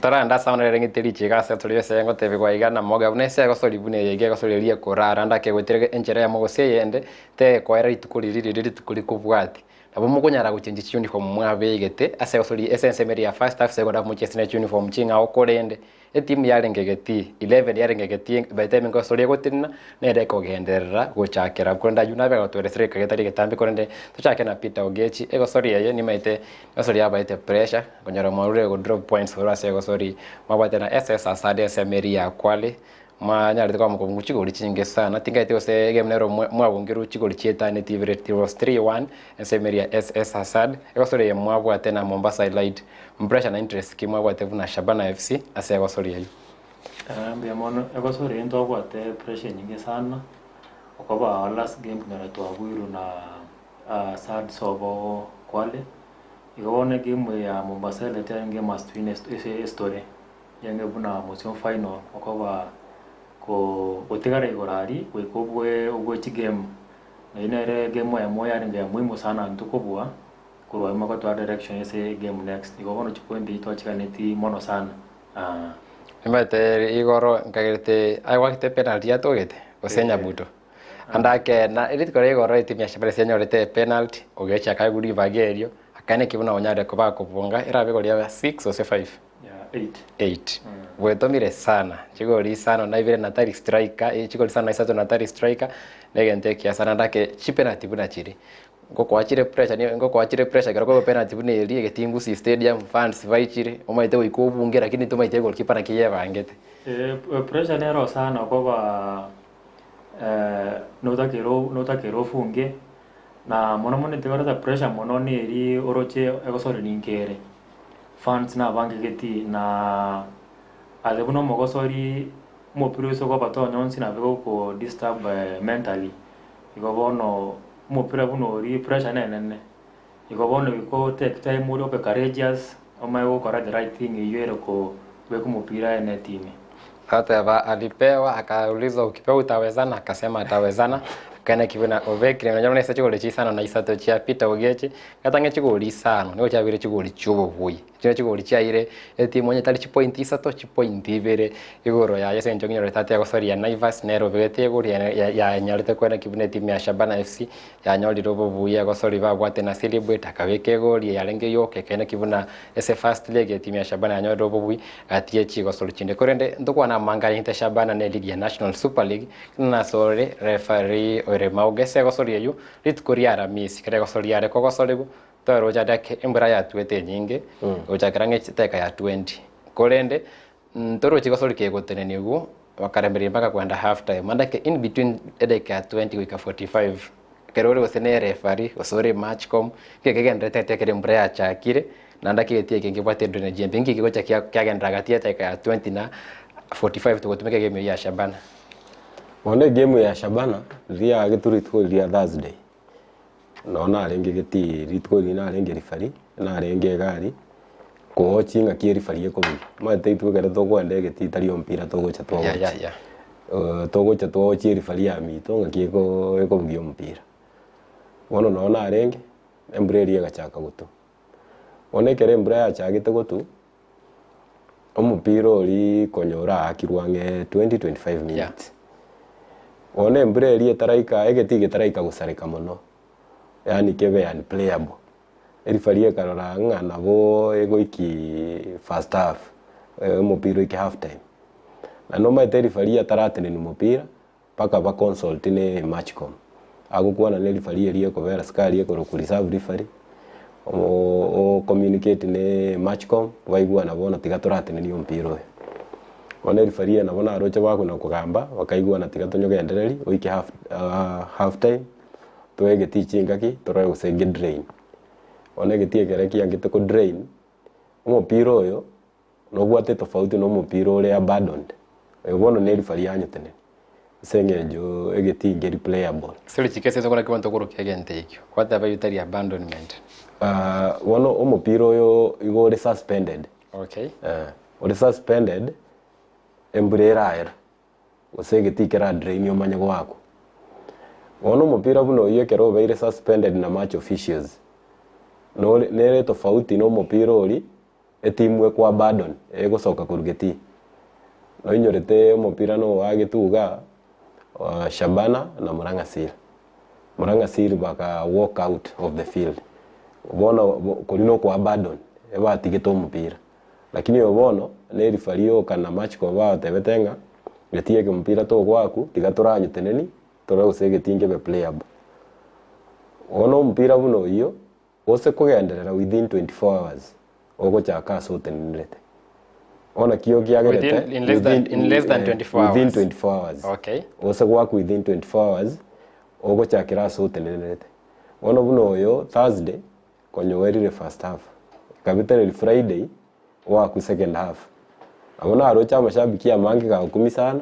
Taranda sauna rengitiri chiga se tuli se ngo tebe kwa igana moga unese gosori bune yege gosori lie korara ndake gwetere enjere ya mogo se yende te kwa era itukuli kubwati abo mukunyara guchinji uniform mwabegete ase gosori essence meri ya first half seconda mu chesine uniform chinga okorende etimu yarengegeti 11 yarengegeti baiteme gosori gotinna nere kogenderera gochakera kwenda yunabe gotweresere kagetari getambe korende tuchake na Peter Ogechi egosori yeye ni maite gosori yabaite pressure konyara mwarure go drop points for ase gosori mabate na SS asade ase meri ya kwale manyarite kwa mko muchigori chinge sana tingaite ose game nero mwabongeru chigori chieta ne tivire was 3-1 ase meri ya SS Asad egosori ya mwabwate na Mombasa Elite impression na interest kimwabwate na Shabana FC ase egosori yayo Mbiamono egosori ndo bwate pressure nyingi sana okoba last game na twabwiru na sad sobo kwale igone game ya Mombasa Elite game must win story yange buna motion final okoba ko otigara igorari kwikobwe ubwe game na inere game ya moya nge muhimu sana ntukobwa kurwa imako to direction yese game next igobona chikwende itochikaneti mono sana Mbate igoro nkagirite aiwakite penalty yatogete osenya buto andake na elite kore igoro itimya shabere senya orete penalty ogecha kaguri bagerio akane kibuna onyare kuba kubunga irabe goria 6 ose 5 8 wetomire sana chigori sana na ivire natari striker chigori sana isato natari striker negente kia sana ndake chipenalty buna chiri ngoko achire pressure garoko penalty bune eri Gusii stadium fans vaichire omaite wikobunge lakini tumaite goalkeeper na kiye bangete pressure nero sana kwa notakero funge na mono tegora pressure mono ni eri oroche egosori ninkere fans na bangegeti na adebuno mogosori mo priso kwa bato nyonsi na bego ko disturb mentally igobono mo pira buno ri pressure nene igobono ko take time mo be courageous o mai go kora the right thing yero ko beko mo pira ene team hata alipewa akaulizwa ukipewa utawezana akasema atawezana kana kibona ovekire na nyamone sacho gole chisano na isato chia Peter Ogechi katange chigoli isano nigo chabire chigoli chubo buyi kino chigoli chaire etimu onye tali chipoint isato chipoint ibere igoro ya yese njongiro retate gosoria Naivas nero begete igoro ya nyarite kwena kibune timu ya Shabana FC ya nyori robo buyi gosori bagwate na celebrate akabeke goli ya lenge yoke kena kibuna ese first leg timu ya Shabana ya nyori robo buyi atie chigosoro chinde korende ndokwana mangari hinte Shabana ne ligi ya National Super League na sore referee ore maugese gosoria yu ritkuriara miss kare gosoria re kogosoribu toro jadake embra ya twete nyinge ojakrange teka ya 20 korende toro chigosori ke goteneni ugu wakarembere mpaka kwenda half time mandake in between edeka 20 wika 45 kerore gosene referee osore matchcom kekegendre teke embra ya chakire nandake etie kengibwate ndone jembe ngi kigocha kyagendra teka ya 20 na 45 tugotumeke game ya Shabana. One game ya Shabana ria gituritwo ria Thursday. Nona arenge geti ritwo ina arenge rifari na arenge gari ko chinga ki rifari ko bi. Ma teitu gere to kwende geti tari ompira to gocha to. To gocha to chi rifari ya mi to ngaki ko bi ompira. Wono nona arenge embreri gachaka gutu. One kere embreri chagite gutu. Omupira ori konyora akirwange 20-25 minutes. One embreri etaraika egeti getaraika gusarika mono. Yani kebe unplayable. Erifarie karora ngana bo egoiki first half. Omupira iki half time. Na noma erifarie taratene ni mupira paka ba consult ne matchcom. Agukwana ne erifarie rie ko vera skali ko ku reserve referee. O communicate ne matchcom waigua na bona tigatorate ni ompira oyo ona referee na bona aroche bako na kugamba wakaigua na tigatonyoga endereri oike half time toege tichinga ki toroe usenge drain ona getie gereki angite ko drain ompira oyo no bwate tofauti no ompira ole abandoned bono ne referee anyotene senge jo egeti ngeri playable sele chikese zokora kibanto koro kegente ikyo kwata bayutari abandonment. Wono omupira oyo igore suspended. Okay. Ore suspended embrera era. Osegeti kera drain yo manyago wako. Wono omupira buno yekero beire suspended na match officials. No nere tofauti no omupira ori etimu ekwa abandon egosoka kurugeti. No inyorete omupira no wagetuga Shabana na Murang'a Seal baka walk out of the field. Bono kolino kwa abandon eba tigeto mpira lakini obono ne rifario kana match ko ba tebetenga getie ke mpira to gwaku tigatoranye teneni tore usegetinge be playable ono mpira buno iyo ose kugenderera within 24 hours ogo chaka so tenirete ona kio kiagerete in less than 24 hours within 24 hours. Okay. Ose gwaku within 24 hours ogo chakira so tenirete ono buno yo Thursday konyowerire first half kabitare Friday wa ku second half abona arocha amashabiki ya mangi ka 10 sana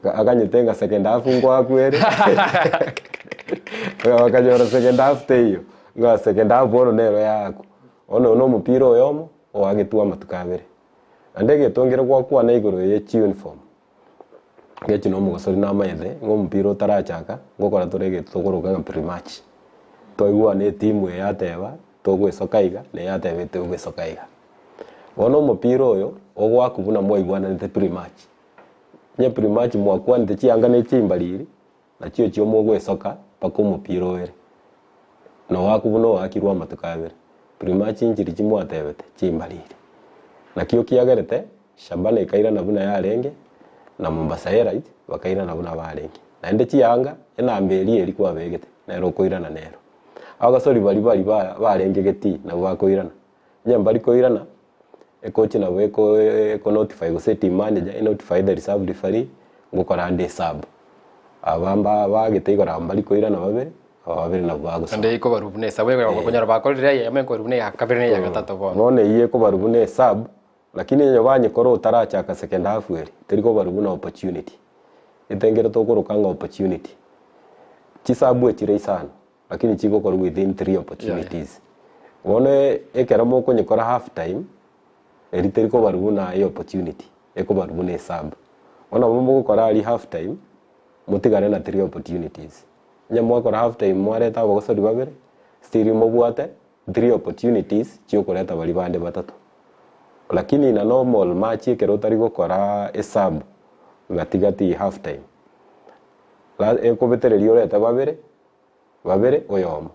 akanyetenga second half ngwa kwere wakajora second half teyo nga second half bono nero yako ono no mupira oyomo owagetua matukabere andege tongere kwa na igoro ye uniform ngechi no mugosori na mayethe ngo mupira utarachaka ngokora turege tugoroga pre-match toigua ne timu yateba togwesokaiga ne yatebete ugwesokaiga wono mupira oyo ogwaku buna moigwana ne pre-match nye pre-match mwakwa nte chianga ne chimbaliri na chio chio mogwesoka pako mupira oyo no waku buno wakirwa matukabere pre-match injiri chimwatebete chimbaliri na kio kiagerete Shabana ikaira na buna yarenge na Mombasa Elite bakaira na buna barenge na ende chianga ena mbeli eri kwa begete na ero koira na nero agasori bali barenge geti na bakoirana nyambali koirana coach na weko notify go set manager notify the reserve referee ngokora ande sub abamba bagete igora mbali koirana babere na bago ande iko barubune sawe bakonyara bakorira yamenko rubune akabere ya gatatu bono none iye ko barubune sub lakini yabanye koro utarachaka second half weri teriko barubuna opportunity itengere to korokanga opportunity chisabu echire sana lakini chiko kwa within 3 opportunities wone ekeramo ko nyikora half time eriteriko barubuna hiyo opportunity eko barubune sub ona mumbo gukora ali half time mutigane na 3 opportunities nya mwakora half time mwareta abagosori babere still mubwate 3 opportunities cio kureta bali bande batatu lakini na normal match ikero tari gukora esabu gatigati half time la ekobetererio reta babere oyomo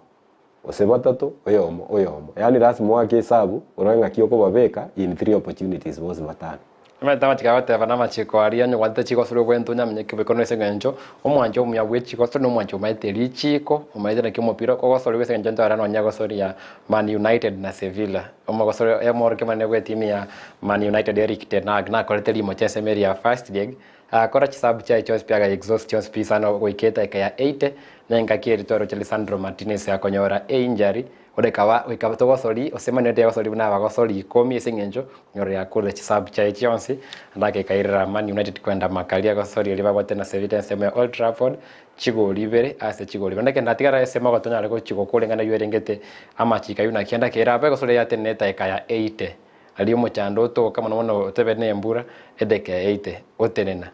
ose batatu oyomo yani lazima wake esabu urenga kioko babeka in 3 opportunities bose batano Meta chikawate bana machiko aria nyo wate chiko suru kwento nyamenye kibeko no sengenjo omwanjo omya bwe chiko suru no mwanjo maiteri chiko omaitera kimopira ko suru we sengenjo ntara no nyago suru ya Man United na Sevilla omago suru ya mor kemane gwe timu ya Man United Eric ten Hag na koleteri mo chese meri ya first leg akora chisabu cha Chelsea pia ga exhaustion space ano goiketa ya 80 na ngakiri toro Lisandro Martinez akonyora injury odekawa wikabatogo sori osemane de sori buna bago sori komi esengenjo nyore ya kule chisabu cha Chelsea ndake kaira Man United kwenda makalia go sori liba bote na Sevilla sema Old Trafford chigo libere ase chigo libere ndake ndatigara sema go tonya lego chigo kule ngana yuerengete ama chika yuna kienda kera bego sori ya teneta ya 80 aliyo mochando to kama nono tebene embura edeke 80 otenena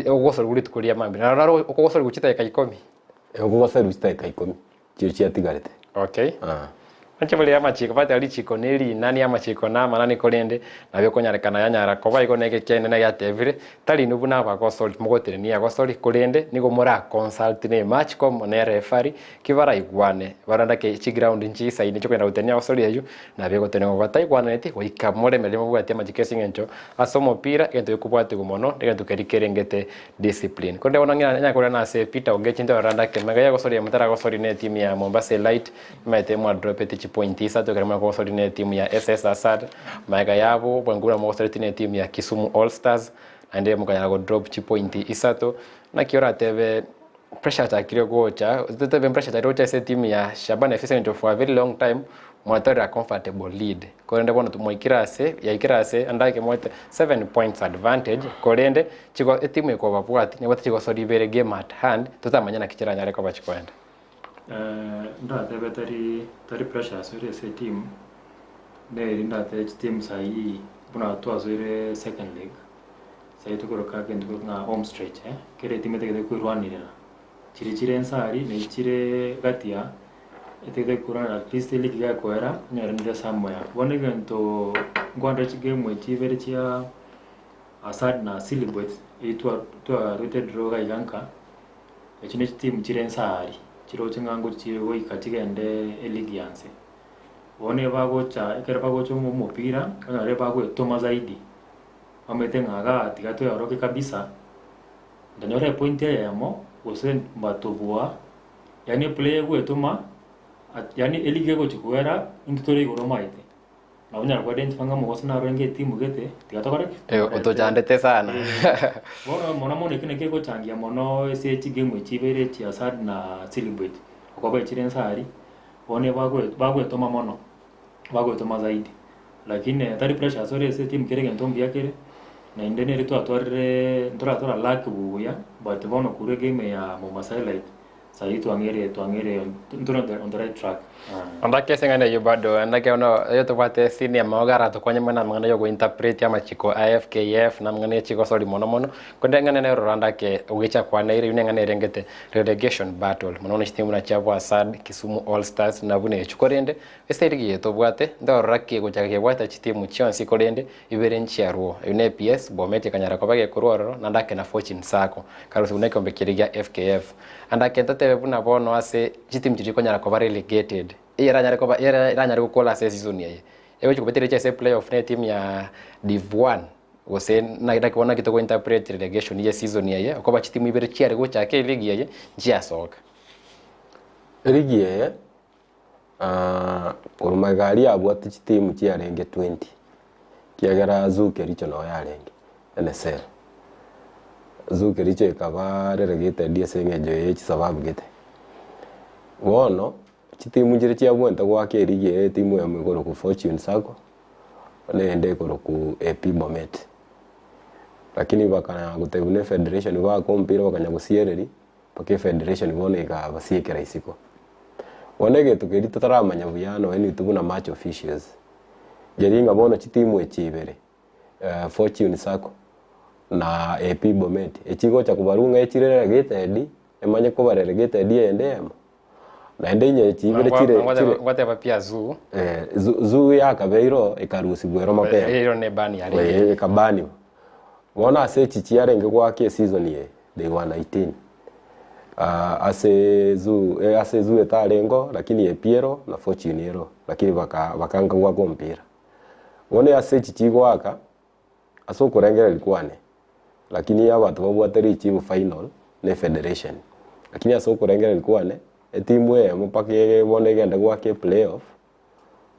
ogosori guri tukuria mambi na raro ogosori guchita ya 10 ogosori guchita ya 10 chia tigarete. Okay. Anchebole ya machiko pata ali chiko neli nani ama chiko na manani kolende na byo konyarekana yanyara koba iko neke kene na ya tevire tali nubuna ba ko salt mogotere ni ya ko salt kolende niko mora consult ne match ko ne referee kibara igwane baranda ke chi ground nchi saini chokenda utenia ko salt yeju na byo kotenga ko tai kwana neti ko ikamore melemo bwate majike singencho asomo pira ento yokubwate gumono ndege tukerengete discipline konde onangira nya kora na se Peter ogechi ndo baranda ke mega ya ko salt ya mutara ko salt ne team ya Mombasa Light mete mwa drop it point isa to kerema ko sori ne timu ya SS Asad maiga yabo bwangura mo sori ne timu ya Kisumu All Stars ande mo kanya go drop chi point isa to na kiora teve pressure ta kirio gocha teve pressure ta rocha se timu ya Shabana FC for a very long time mwatora comfortable lead korende bono tumoikirase ya ikirase andake moite 7 points advantage korende chiko timu iko babwati nyabati chiko sori bere game at hand tutamanya na kichira nyare ko bachikwenda ndatebe tari pressure sore se team ne ndate team sai buna twazire second leg sai tukoroka kende na home stretch kere team tege kurwanira chiri ensari ne chire gatia etege kurana at least league ya kwera nyara ndira samya wone gento ngwanda chigame wechivere chia Asad na Silibwet itwa roted roga yanka echine team chire ensari chiro chingango chiro ikatigende eligianse wone bagocha ekera bagocha mu mupira kana re bago etoma zaidi amete ngaga atigato yoroke kabisa ndanyore point ya mo ose batobua yani play go etoma yani elige go chikwera intore go romaite na unya kwa dent fanga mo osna renge timu gete tigato kare otojandete sana bona mona mone kine kego changia mono ese chigeme chibere chi Asad na Celebrate okoba chiren sari wone bago etoma mono bago etoma zaidi lakini tari pressure sore ese team kerege ntombi yakere na indene ritu atware ntora lack buya but bono kure game ya Mombasa Light sai tuangere ntora on the right track andake sengane yo bado andake ono yo to bate senior maogara to kwanye mwana mangana yo go interpret ama chiko AFKF na mangane chiko sori mono konde ngane ne roranda ke ugicha kwa na ire ngane rengete relegation battle mono timu na chapo Asad Kisumu All Stars na bune chukorende esterigi to bwate ndorake go chake bwata chitimu chionsi korende ibere nchiaruo une PS bomete kanyara ko bage kuroro na ndake na fortune sako karusi uneke ombekiriga FKF andake tate buna bono ase chitimu chiriko nyara ko relegated iranyare kukola season yaye ewe chikubetere cha playoff ne team ya Div 1 gose na kuona kitoko interpret relegation ya season yaye akoba chitimu ibere chiare go chake ligi yaye njia soka ligi yaye urumagari abwate chitimu chiarenge 20 kiagara zuke richo no yarenge NSL zuke richo ikaba relegated dia sengejo ye sababu gete wono chitimu njire chia bwenta kwa kerige timu ya migoro ku fortune sako ne ende koro ku AP Bomet lakini bakana gutebune federation ba kompira bakanya gusiereri pake federation bone ka basiekera isiko wonege tukeri tutaramanya buyano eni tubuna match officials jeringa bona chitimu echibere fortune sako na AP Bomet echigo cha kubarunga echirera gete emanye ko barelegate endemo na ndenye chibere chire ngote pia zoo zoo ya kabeiro ekarusi bwero mapema ero ne bani yale ekabani wona ase chichiare ngegwake season ye they were 19 ase zoo etarengo lakini epiero na fortune ero lakini bakanga gwa mpira wone ase chichigwaka aso kurengera likwane lakini abantu babwateri chibu final ne federation lakini aso kurengera likwane timu ye mpaka yebone genda gwake playoff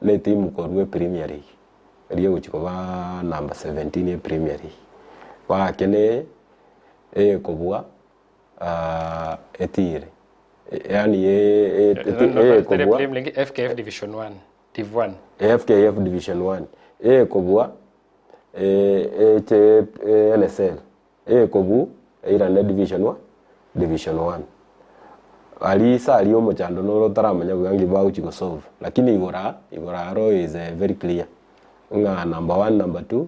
ne timu korwe Premier League riyo chikoba number 17 ye Premier League wa kene kobwa etire yani kobwa FKF Division 1 Div 1 FKF Division 1 kobwa NSL kobu ira ne Division 1 alisa aliyo mochando no taramanya bwangi ba Chigosori lakini igora ro is very clear nga number 1 number 2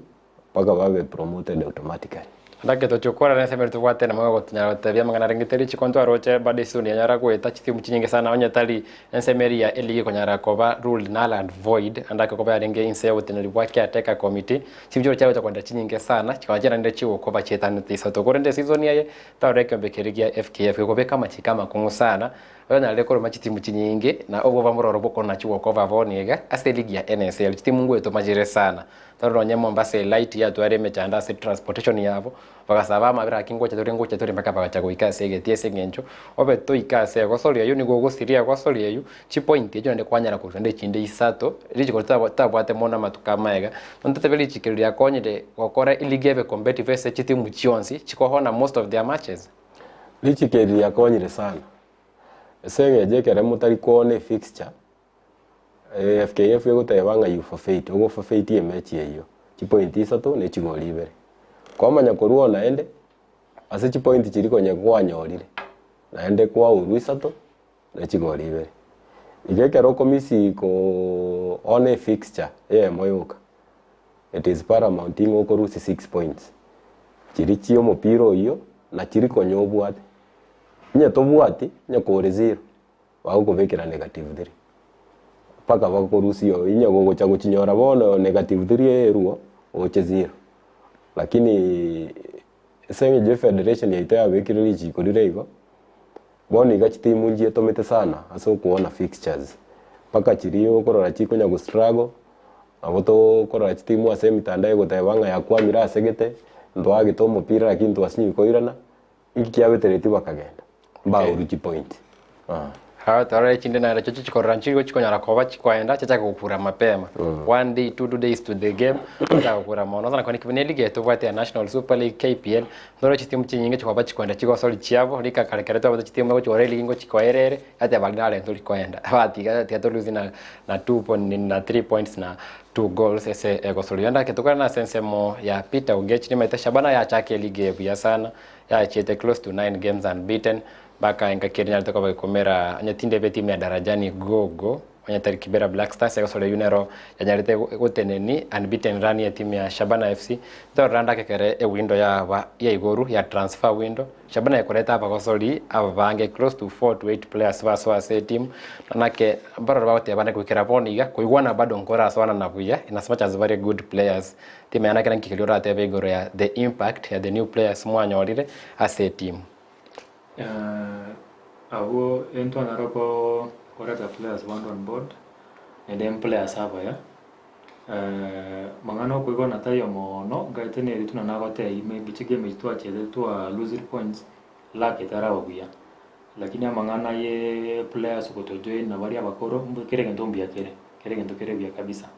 paka babe promoted automatically ndake to chokora na semertu wate na mwago tunyara tabia mangana ringiteri chikonto aroche bade suni nyara ko eta chitimu chinyinge sana onya tali ensemeri ya eligi konyara koba rule null and void andake koba ringe inse woteneri bwake ateka committee chimjoro chao chakwenda chinyinge sana chikawajana nde chiwo koba chetani tisa to korende season yaye tawreke mbekerigia FKF kobe kama chikama kungu sana ona lekoro machitimu chinyinge na obo bamuroro boko na chiwo koba voniga ase ligi ya NSL chitimu ngwe to majire sana taro nyemo mbase light ya tware mechanda se transportation yabo bakasaba mabira kingo cha turi mpaka bagacha kuikase getie ngencho obe to ikase gosori ayo ni gogosiria gosori ayo chi point ejo nde kwanyara ku nde chinde isato riji ko tabwate mona matukamaiga nontate beli chikiria konyede gokora iligebe competitive se chiti muchionsi chiko hona most of their matches riji kiria konyire sana senge je kere mutari kone fixture FKF yegotebanga you forfeit ogo forfeit ye match yeyo chi point isato ne chigoli ibere kwamanya koruo naende ase chi point chiri konye kwanyorire naende kwa uruisato ne chigoli ibere igekero komisi ko one fixture moyoka it is paramount ingo korusi 6 points chiri chio mopiro iyo na chiri konye obwate nya tobwati nya kore 0 wago kobekera negative 3 paka bakorusi yo inya gogo cha guchinyora bono negative 3 eruo oche 0 lakini senge je federation yaita abekiriri chikorire igo boni gachitimu nje tomete sana aso kuona fixtures paka chirio korora chikonya go struggle aboto korora chitimu ase mitandao gotebanga yakwamira asegete ndo agito mupira lakini twasinyi koirana ikiabetereti bakagenda ba uruchi point ha tare chinde na racho chikoranchi chikonyara koba chikwaenda chacha kupura mapema 1 day 2 days to the game chacha kupura mono sana kwani kibene league to vate National Super League KPL ndoro chitimu chinyinge chikoba chikwenda Chigosori chiabo lika karekereto abo chitimu ngo chore lingo chikoerere ate balidale ndo likwenda batiga tiato losing na 2 point na 3 points na 2 goals ese Gusii yanda ketokana na sensemo ya Peter Ogechi ni maita Shabana ya chake league ya sana ya chete close to 9 games unbeaten baka ingakirinya toka bakomera anyatinde beti ya darajani gogo anyatari kibera Black Stars Gusii yunero yanyarite goteneni unbeaten run ya timu ya Shabana FC to randa kekere window ya igoru ya transfer window Shabana yakoreta hapa Gusii abavange close to 4 to 8 players wa team nanake baro baute bana kwikira boniga kuigwana bado nkora sawana na buya in as much as very good players timu yana kana kikilora tebe igoro ya the impact ya the new players mwanyorire as a team abo ento anaroko koreka players on board and then players hapa ya mangano kuigo na tayo mono gaitene rituna nagote maybe chigeme itwa chede twa lose points lake tarawabuya lakini amangana ye players kutojoin na bari abakoro mbekere ngento mbia kere ngento kere bia kabisa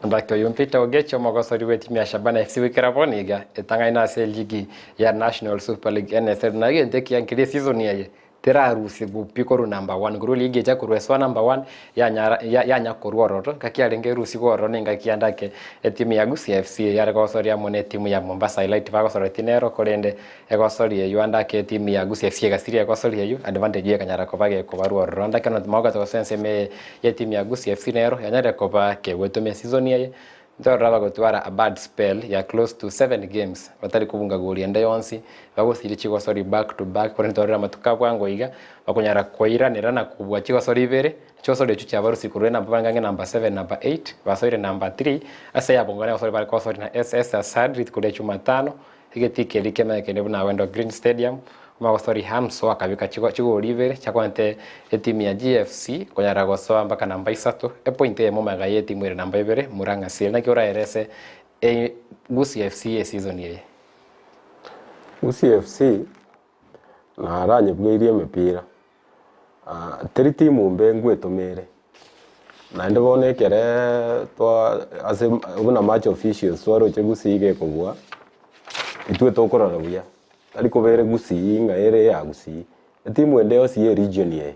ndakto yumpita Ogechi Gusii wetu ya Shabana FC wikira boniga etanga ina se ligi ya National Super League NSL na yende kiankire season yaye terarusi bupikoro number 1 guru ligi ja kurweswa number 1 ya nyakororo kakialenge rusi goro ninga kiandake timu ya Gusii FC ya Gusii ya mone timu ya Mombasa Elite Gusii tinero korende Gusii yuandake timu ya Gusii FC gasiria Gusii yu advantage ya kanyara kobage kobaru ronda kana maga to sense me ya timu ya Gusii FC nero yanyare koba ke wetu me season yaye Ntoraba gutwara a bad spell ya close to 7 games batari kubunga goli ende yonsi bagusiri Chigosori back to back kuri ntorera matuka bwango iga bakunyara koiranira na kubwa Chigosori ibere Chigosori echu cya barusi kuri namba bangange number 7 number 8 basoire number 3 asa yabongora basori bari kosori na SS Asad kuri echu matano igetike likema kene buna wendo Green Stadium magosori hamso akabika Chigosori ibere chakwante etimu ya GFC kunyara gosoa mpaka namba 3 point ye momaga ye timu ire namba 2 Muranga Seal na kiora erese Gusii FC season ye Gusii FC na aranye bwirie mipira teri timu mbe ngwetomere na ndibone kere twa ase ubuna match officials twaro che Gusii ige kugwa itwe tokorora buya ariko bere Gusii nga ere ya Gusii timu ende yose ye region ye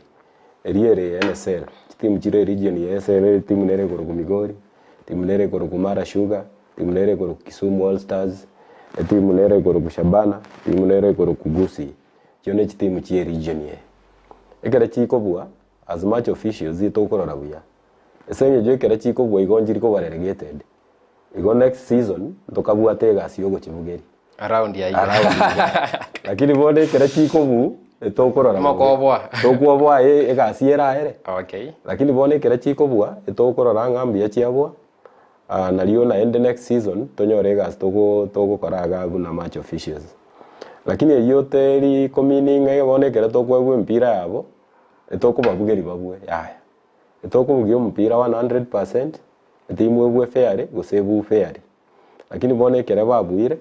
eriere NSL timu chire region ye SL timu nere gorogu Migori timu nere gorogu Mara Sugar timu nere gorogu Kisumu All Stars timu nere gorogu Shabana timu nere gorogu Gusii cyone timu chie region ye ekera chiko bua as much officials itokorora buya esenye je kera chiko bua igonjiri ko relegated igo next season ndokabua tega siyogo chibugeri around ya lakini bode kera chiko bu etokorora mokobwa tokobwa egasiera ere okay lakini bone kera chiko bua etokorora ngambi ya chiabwa na liyo na end next season tonyore gas togo koraga buna match officials lakini yote ri communing bone kera tokwe mpira yabo etoko babugeri babwe yaya etoko bugyo mpira 100% timu ebwe fair gusebu fair lakini bone kera babuire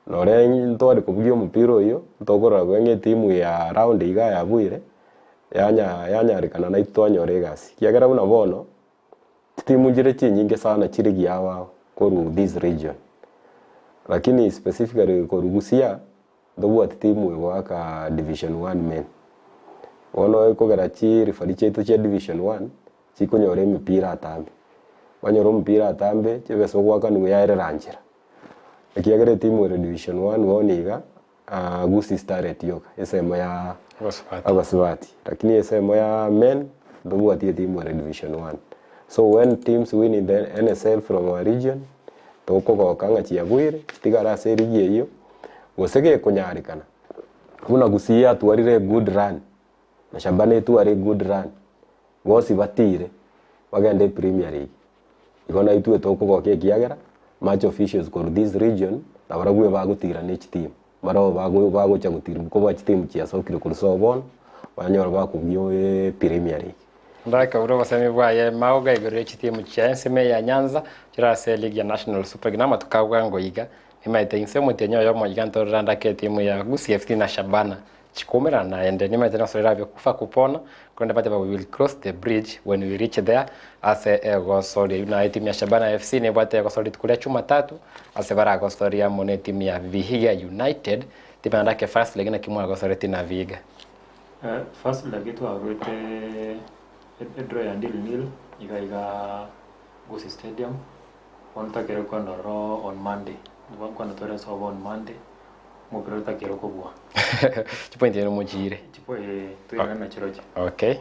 nore ntore kubugyo mpira oyo ntokora gwenge timu ya round iga yabuire yanyarikana na itonyore gasi kiagera buna bono timu jire chinyinge sana chirigi yawa koru this region lakini specifically koru Gusii ndobu timu ewaka division 1 men wono ekogera chi referee chetu che division 1 chikonyore mipira atambe banyoro mipira atambe chebeso gwaka ni yaire ranjira ekiagere timu ere division 1 woniga Gusii Star Etioka esemo ya Abaswati lakini esemo ya men ndobu timu ere division 1 so when teams win in the NSL from our region toko kanga chiagwire tigara serigi iyo gosege kunyarikana kuna Gusii atwarire good run na Shabana tu ari good run gosi batire bagende Premier League igona itu etoko goke kiagera match officials ko this region abaragwe bagutira next team maro bago chagutira ko ba team chia sokire ku sobon banyora bakubyo Premier League ndaka uro basemi bwaye mauga igore team chia nseme ya Nyanza kirase League ya National Super League nama tukagwa ngo iga nimaite insemo tenyo yo mojiganto randa ke timu ya Gusii FC na Shabana chikomera na ende nimaite nasolera byo kufa kupona kwenda pate we will cross the bridge when we reach there ase Gusii na timu ya Shabana FC ne bwate Gusii tukule chuma 3 ase bara Gusii ya mone timu ya Vihiga United tipanda ke first leg na kimwa Gusii na Vihiga first leg tu arote draw ya 0-0 iga Gusii Stadium on takero kwa ndoro on Monday kwa ndoro so on Monday mukiro takero kubwa chipo ndero mujire chipo tuina na chiroje okay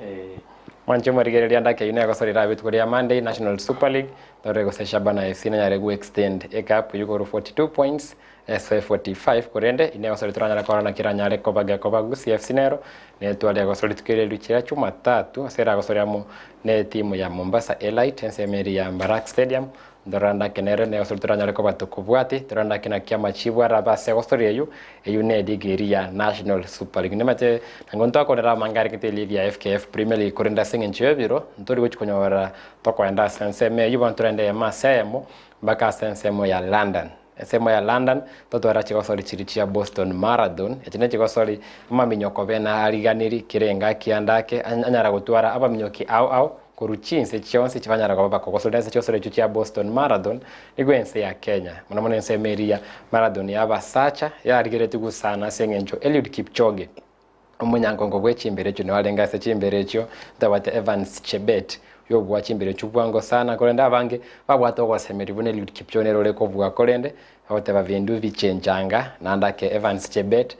Manche marigereria ndake yune Gusii rabit kwa Monday National Super League ndore Gusii Shabana FC na yare go extend ekup yuko 42 points SF45 kurende ine Gusii turanyara kwa na kiranyare koba Gusii FC nero ne twale Gusii tukire luchira chuma 3 asera Gusii amo ne timu ya Mombasa Elite nsemeri ya Mbarak Stadium ndoranda kenere ne Gusii turanyare koba tukubwati turanda kina kiama chibwa rabase Gusii eyu ne digiri ya National Super League nemate ngonto akorera mangari kite league ya FKF Premier League kurenda singenchiwe biro ntori gochikonyora tokwenda senseme yuba turende ya masemo baka sensemo ya London semo ya London totwara Chigosori chirichia Boston Marathon echine Chigosori maminyoko bena aliganiri kirenga kiandake anyara gutwara aba minyoki au kuruchinse chionse chivanyara kwa Gusii Chigosori chuchia Boston Marathon igwense ya Kenya mwana nsemeria marathon ya basacha ya aligereti gusana sengencho Eliud Kipchoge omunyangongo bwechimbere cyo walenga se chimbere cyo ndabate Evans Chebet yo bwachimbere cyubwango sana korenda abange babwato kwasemera ibune Eliud Kipchoge role ko vuga korende abote bavindu vichenjanga nandake Evans Chebet